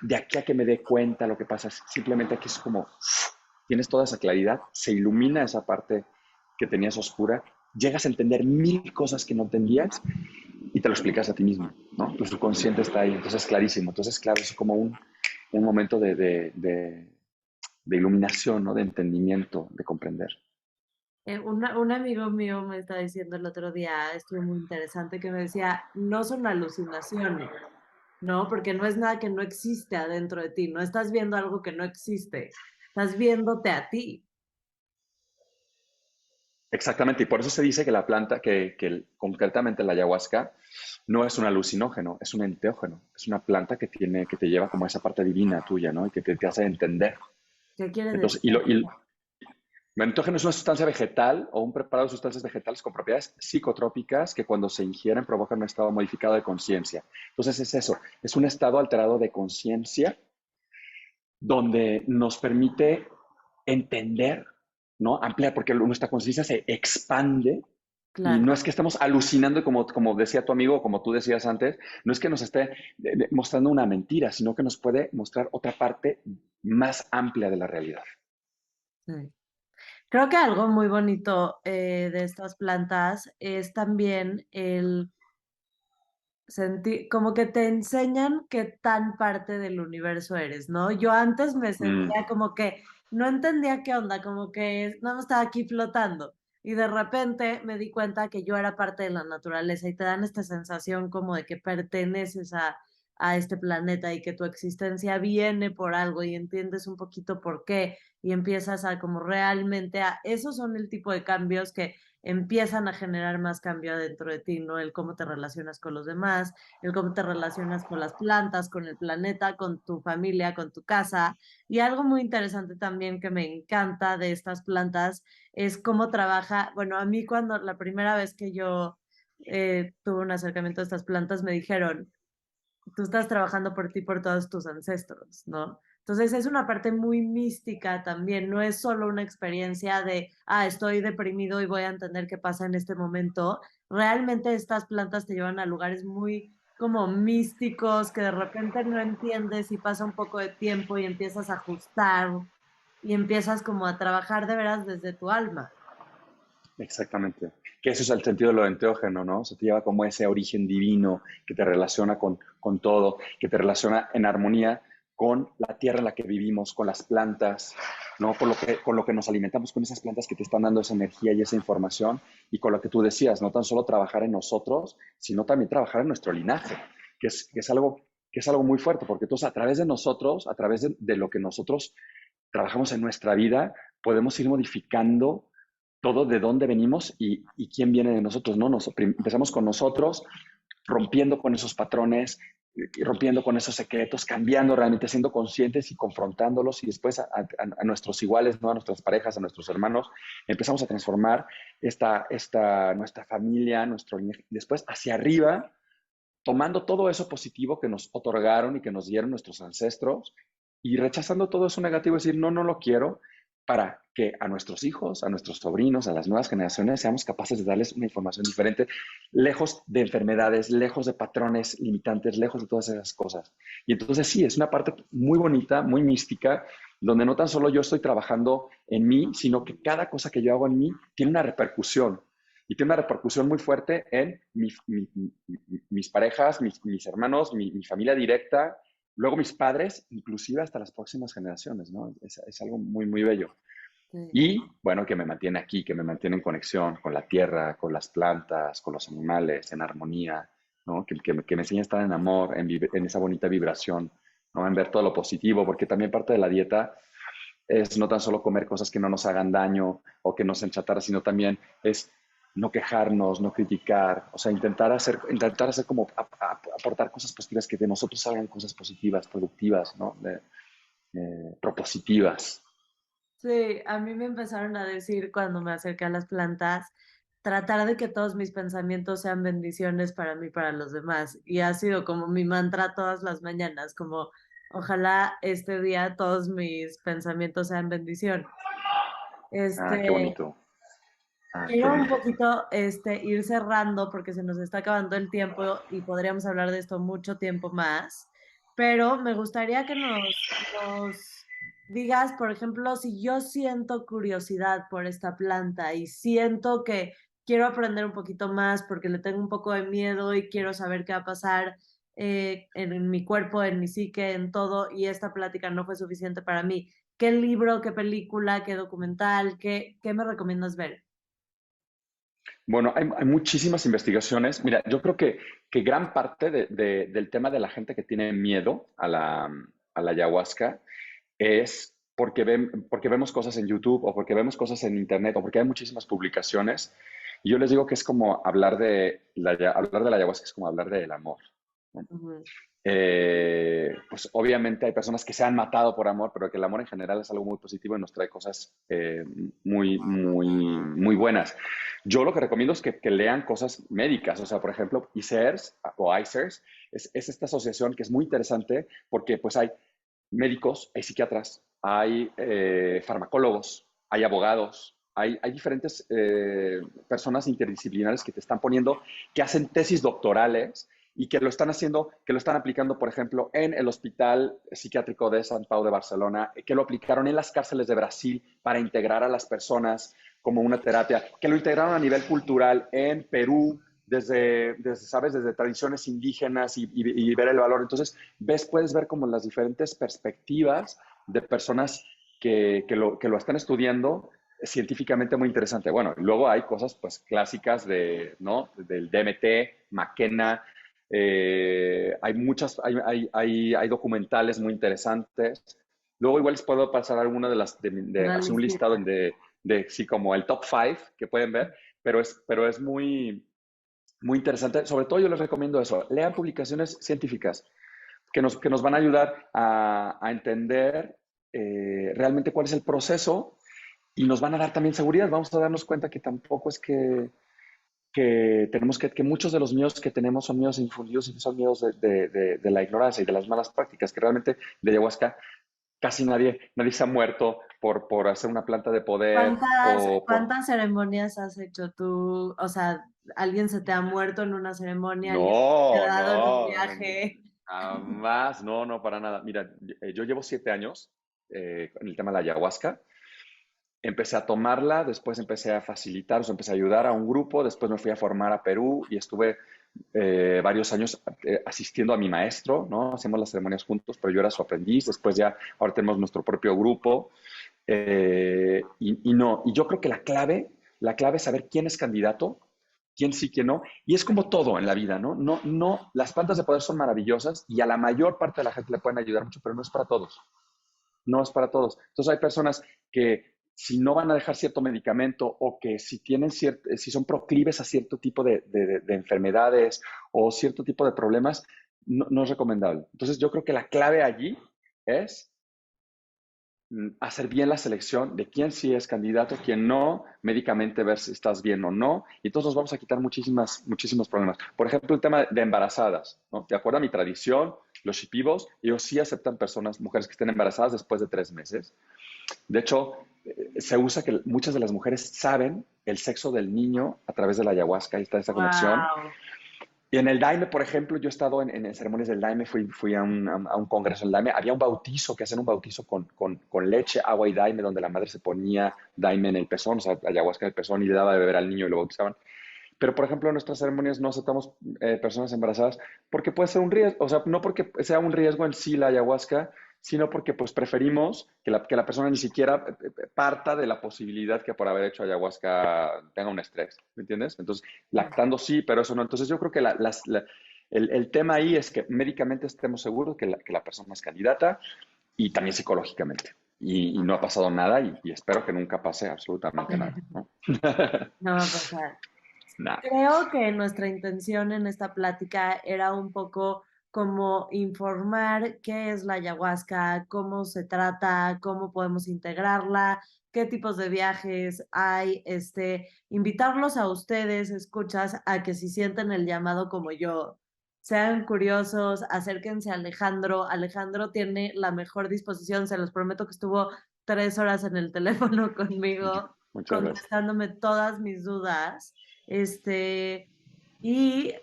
de aquí a que me dé cuenta lo que pasa. Simplemente aquí es como tienes toda esa claridad, se ilumina esa parte que tenías oscura, llegas a entender mil cosas que no entendías y te lo explicas a ti mismo, ¿no? Tu subconsciente está ahí, entonces es clarísimo. Entonces, claro, es como un momento de iluminación, ¿no? De entendimiento, de comprender. Un amigo mío me estaba diciendo el otro día, estuvo muy interesante, que me decía, no son alucinaciones, ¿no? Porque no es nada que no existe adentro de ti, no estás viendo algo que no existe, estás viéndote a ti. Exactamente, y por eso se dice que la planta, concretamente la ayahuasca, no es un alucinógeno, es un enteógeno, es una planta que te lleva como a esa parte divina tuya, ¿no? Y que te hace entender. ¿Qué quiere Entonces, decir? el enteógeno es una sustancia vegetal o un preparado de sustancias vegetales con propiedades psicotrópicas que cuando se ingieren provocan un estado modificado de conciencia. Entonces es eso, es un estado alterado de conciencia donde nos permite entender, ¿no? Ampliar, porque nuestra conciencia se expande y Claro. no es que estemos alucinando, como decía tu amigo, como tú decías antes, no es que nos esté mostrando una mentira, sino que nos puede mostrar otra parte más amplia de la realidad. Sí. Creo que algo muy bonito de estas plantas es también el sentir, como que te enseñan qué tan parte del universo eres, ¿no? Yo antes me Mm, sentía como que no entendía qué onda, como que no estaba aquí flotando. Y de repente me di cuenta que yo era parte de la naturaleza y te dan esta sensación como de que perteneces a este planeta y que tu existencia viene por algo y entiendes un poquito por qué y empiezas a como realmente a... Esos son el tipo de cambios que empiezan a generar más cambio dentro de ti, ¿no? El cómo te relacionas con los demás, el cómo te relacionas con las plantas, con el planeta, con tu familia, con tu casa. Y algo muy interesante también que me encanta de estas plantas es cómo trabaja, bueno, a mí cuando la primera vez que yo tuve un acercamiento a estas plantas me dijeron, tú estás trabajando por ti, por todos tus ancestros, ¿no? Entonces es una parte muy mística también, no es solo una experiencia de, estoy deprimido y voy a entender qué pasa en este momento. Realmente estas plantas te llevan a lugares muy como místicos que de repente no entiendes y pasa un poco de tiempo y empiezas a ajustar y empiezas como a trabajar de veras desde tu alma. exactamente. Que eso es el sentido de lo enteógeno, ¿no? Se te lleva como ese origen divino que te relaciona con todo, que te relaciona en armonía con la tierra en la que vivimos, con las plantas, ¿no? Con lo que nos alimentamos, con esas plantas que te están dando esa energía y esa información, y con lo que tú decías, no tan solo trabajar en nosotros, sino también trabajar en nuestro linaje, que es algo muy fuerte, porque entonces a través de nosotros, a través de lo que nosotros trabajamos en nuestra vida, podemos ir modificando todo de dónde venimos y quién viene de nosotros, ¿no? Empezamos con nosotros, rompiendo con esos patrones, rompiendo con esos secretos, cambiando realmente, siendo conscientes y confrontándolos, y después a nuestros iguales, ¿no? A nuestras parejas, a nuestros hermanos, empezamos a transformar nuestra familia, después hacia arriba, tomando todo eso positivo que nos otorgaron y que nos dieron nuestros ancestros y rechazando todo eso negativo, decir, no, no lo quiero, para que a nuestros hijos, a nuestros sobrinos, a las nuevas generaciones, seamos capaces de darles una información diferente, lejos de enfermedades, lejos de patrones limitantes, lejos de todas esas cosas. Y entonces sí, es una parte muy bonita, muy mística, donde no tan solo yo estoy trabajando en mí, sino que cada cosa que yo hago en mí tiene una repercusión. Y tiene una repercusión muy fuerte en mis parejas, mis hermanos, mi familia directa, luego mis padres, inclusive hasta las próximas generaciones, ¿no? Es algo muy, muy bello. Sí. Y bueno, que me mantiene aquí, que me mantiene en conexión con la tierra, con las plantas, con los animales, en armonía, ¿no? Que me enseña a estar en amor, en esa bonita vibración, ¿no? En ver todo lo positivo, porque también parte de la dieta es no tan solo comer cosas que no nos hagan daño o que nos enchatar, sino también es no quejarnos, no criticar, o sea, intentar hacer como aportar cosas positivas, que de nosotros salgan cosas positivas, productivas, ¿no? Propositivas. Sí, a mí me empezaron a decir cuando me acerqué a las plantas, tratar de que todos mis pensamientos sean bendiciones para mí y para los demás. Y ha sido como mi mantra todas las mañanas, como ojalá este día todos mis pensamientos sean bendición. Ah, qué Este, bonito. Ah, qué quiero un bonito. poquito ir cerrando porque se nos está acabando el tiempo y podríamos hablar de esto mucho tiempo más, pero me gustaría que nos digas, por ejemplo, si yo siento curiosidad por esta planta y siento que quiero aprender un poquito más porque le tengo un poco de miedo y quiero saber qué va a pasar en mi cuerpo, en mi psique, en todo, y esta plática no fue suficiente para mí. ¿Qué libro, qué película, qué documental, qué me recomiendas ver? Bueno, hay muchísimas investigaciones. Mira, yo creo que gran parte del tema de la gente que tiene miedo a la ayahuasca es porque vemos cosas en YouTube o porque vemos cosas en Internet o porque hay muchísimas publicaciones. Y yo les digo que es como hablar de la ayahuasca es como hablar del amor, ¿no? Ujú. Pues obviamente hay personas que se han matado por amor, pero que el amor en general es algo muy positivo y nos trae cosas muy, muy, muy buenas. Yo lo que recomiendo es que lean cosas médicas, o sea, por ejemplo, ICERS o ICERS es esta asociación que es muy interesante porque pues hay médicos, hay psiquiatras, hay farmacólogos, hay abogados, hay diferentes personas interdisciplinares que te están poniendo, que hacen tesis doctorales y que lo están haciendo, que lo están aplicando, por ejemplo, en el Hospital Psiquiátrico de Sant Pau de Barcelona, que lo aplicaron en las cárceles de Brasil para integrar a las personas como una terapia, que lo integraron a nivel cultural en Perú, ¿sabes? Desde tradiciones indígenas y ver el valor. Entonces, puedes ver como las diferentes perspectivas de personas que lo están estudiando científicamente muy interesante. Bueno, luego hay cosas pues clásicas ¿no? Del DMT, McKenna, hay documentales muy interesantes. Luego igual les puedo pasar alguna de Una hacer un listado listita. sí, como el top 5 que pueden ver, pero es muy interesante. Sobre todo yo les recomiendo eso, lean publicaciones científicas que nos van a ayudar a entender realmente cuál es el proceso y nos van a dar también seguridad. Vamos a darnos cuenta que tampoco es que tenemos que muchos de los miedos que tenemos son miedos infundidos y son miedos de la ignorancia y de las malas prácticas, que realmente de ayahuasca casi nadie se ha muerto por hacer una planta de poder ¿Cuántas, o por... cuántas ceremonias has hecho tú? O sea, ¿alguien se te ha muerto en una ceremonia? ¿Alguien se te ha No, dado en un no, viaje? jamás, no, no, para nada. Mira, yo llevo 7 años con el tema de la ayahuasca. Empecé a tomarla, después empecé a facilitar, o sea, empecé a ayudar a un grupo, después me fui a formar a Perú y estuve varios años asistiendo a mi maestro, ¿no? Hacíamos las ceremonias juntos, pero yo era su aprendiz, después ya, ahora tenemos nuestro propio grupo. Y yo creo que la clave es saber quién es candidato, quién sí, quién no, y es como todo en la vida, ¿no? No, no, las plantas de poder son maravillosas y a la mayor parte de la gente le pueden ayudar mucho, pero no es para todos, no es para todos. Entonces hay personas que si no van a dejar cierto medicamento o que si son proclives a cierto tipo de enfermedades o cierto tipo de problemas, no es recomendable. Entonces yo creo que la clave allí es hacer bien la selección de quién sí es candidato, quién no, médicamente ver si estás bien o no, y entonces nos vamos a quitar muchísimos problemas. Por ejemplo, el tema de embarazadas, ¿no? De acuerdo a mi tradición, los shipibos, ellos sí aceptan mujeres que estén embarazadas después de 3 meses. De hecho, se usa que muchas de las mujeres saben el sexo del niño a través de la ayahuasca, y está esa conexión. Wow. Y en el Daime, por ejemplo, yo he estado en ceremonias del Daime, fui a un congreso del Daime, había un bautizo, que hacen un bautizo con leche, agua y Daime, donde la madre se ponía Daime en el pezón, o sea, ayahuasca en el pezón, y le daba de beber al niño y lo bautizaban. Pero, por ejemplo, en nuestras ceremonias no aceptamos personas embarazadas porque puede ser un riesgo, o sea, no porque sea un riesgo en sí la ayahuasca, sino porque pues preferimos que la persona ni siquiera parta de la posibilidad que por haber hecho ayahuasca tenga un estrés, ¿me entiendes? Entonces, lactando sí, pero eso no. Entonces, yo creo que el tema ahí es que médicamente estemos seguros que la persona es candidata y también psicológicamente. Y no ha pasado nada y espero que nunca pase absolutamente nada, ¿no? No va a pasar. Nada. Creo que nuestra intención en esta plática era un poco como informar qué es la ayahuasca, cómo se trata, cómo podemos integrarla, qué tipos de viajes hay, invitarlos a ustedes, escuchas, a que si sienten el llamado como yo, sean curiosos, acérquense a Alejandro. Alejandro tiene la mejor disposición, se los prometo que estuvo 3 horas en el teléfono conmigo, Muchas gracias. contestándome todas mis dudas. Y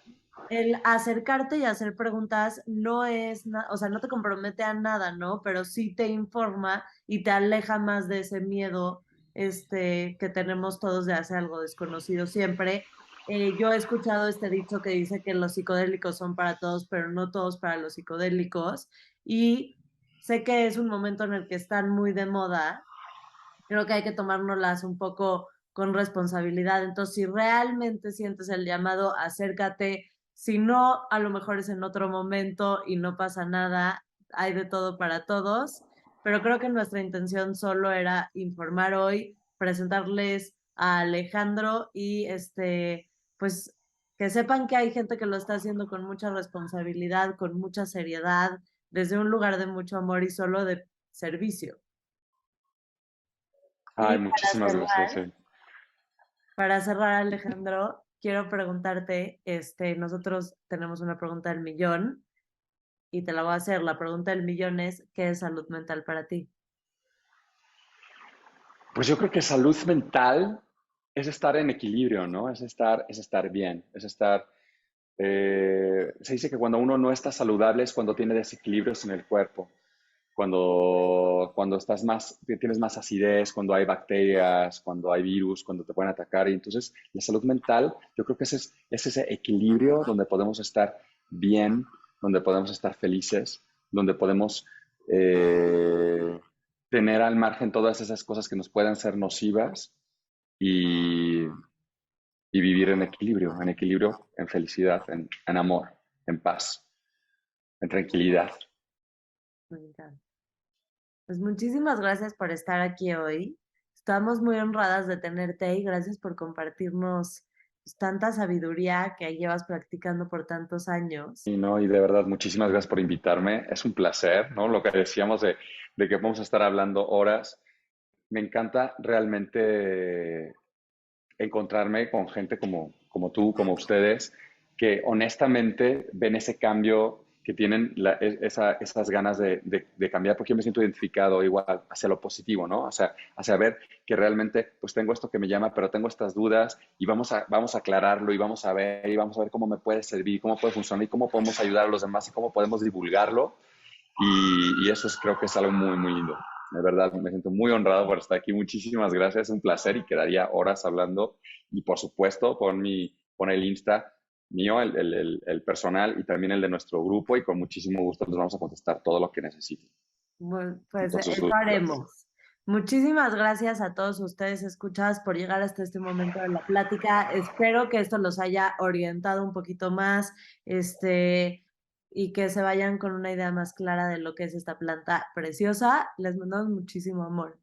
el acercarte y hacer preguntas no es, o sea, no te compromete a nada, ¿no? Pero sí te informa y te aleja más de ese miedo, que tenemos todos de hacer algo desconocido siempre. Yo he escuchado este dicho que dice que los psicodélicos son para todos, pero no todos para los psicodélicos. Y sé que es un momento en el que están muy de moda. Creo que hay que tomárnoslas un poco con responsabilidad. Entonces, si realmente sientes el llamado, acércate. Si no, a lo mejor es en otro momento y no pasa nada. Hay de todo para todos. Pero creo que nuestra intención solo era informar hoy, presentarles a Alejandro y pues que sepan que hay gente que lo está haciendo con mucha responsabilidad, con mucha seriedad, desde un lugar de mucho amor y solo de servicio. Y Ay, muchísimas gracias. Sí. para cerrar, Alejandro, quiero preguntarte, nosotros tenemos una pregunta del millón y te la voy a hacer. La pregunta del millón es, ¿qué es salud mental para ti? Pues yo creo que salud mental es estar en equilibrio, ¿no? Es estar bien, es estar... se dice que cuando uno no está saludable es cuando tiene desequilibrios en el cuerpo, cuando estás más, tienes más acidez, cuando hay bacterias, cuando hay virus, cuando te pueden atacar. Y entonces la salud mental, yo creo que es ese equilibrio donde podemos estar bien, donde podemos estar felices, donde podemos eh, tener al margen todas esas cosas que nos puedan ser nocivas y, y vivir en equilibrio, en felicidad, en amor, en paz, en tranquilidad. Me encanta. Pues muchísimas gracias por estar aquí hoy. Estamos muy honradas de tenerte y gracias por compartirnos pues, tanta sabiduría que llevas practicando por tantos años. Y, no, y de verdad, muchísimas gracias por invitarme. Es un placer, ¿no? Lo que decíamos de que vamos a estar hablando horas. Me encanta realmente encontrarme con gente como tú, como ustedes, que honestamente ven ese cambio, que tienen esas ganas de cambiar, porque yo me siento identificado igual hacia lo positivo, ¿no? O sea, hacia ver que realmente, pues tengo esto que me llama, pero tengo estas dudas y vamos a aclararlo y vamos a ver cómo me puede servir, cómo puede funcionar y cómo podemos ayudar a los demás y cómo podemos divulgarlo. Y eso creo que es algo muy, muy lindo. De verdad, me siento muy honrado por estar aquí. Muchísimas gracias, es un placer y quedaría horas hablando. Y por supuesto, pon el Insta mío, el personal y también el de nuestro grupo y con muchísimo gusto les vamos a contestar todo lo que necesiten. Bueno, pues Entonces, eso haremos. Muchísimas gracias a todos ustedes escuchadas por llegar hasta este momento de la plática. Espero que esto los haya orientado un poquito más, y que se vayan con una idea más clara de lo que es esta planta preciosa. Les mandamos muchísimo amor.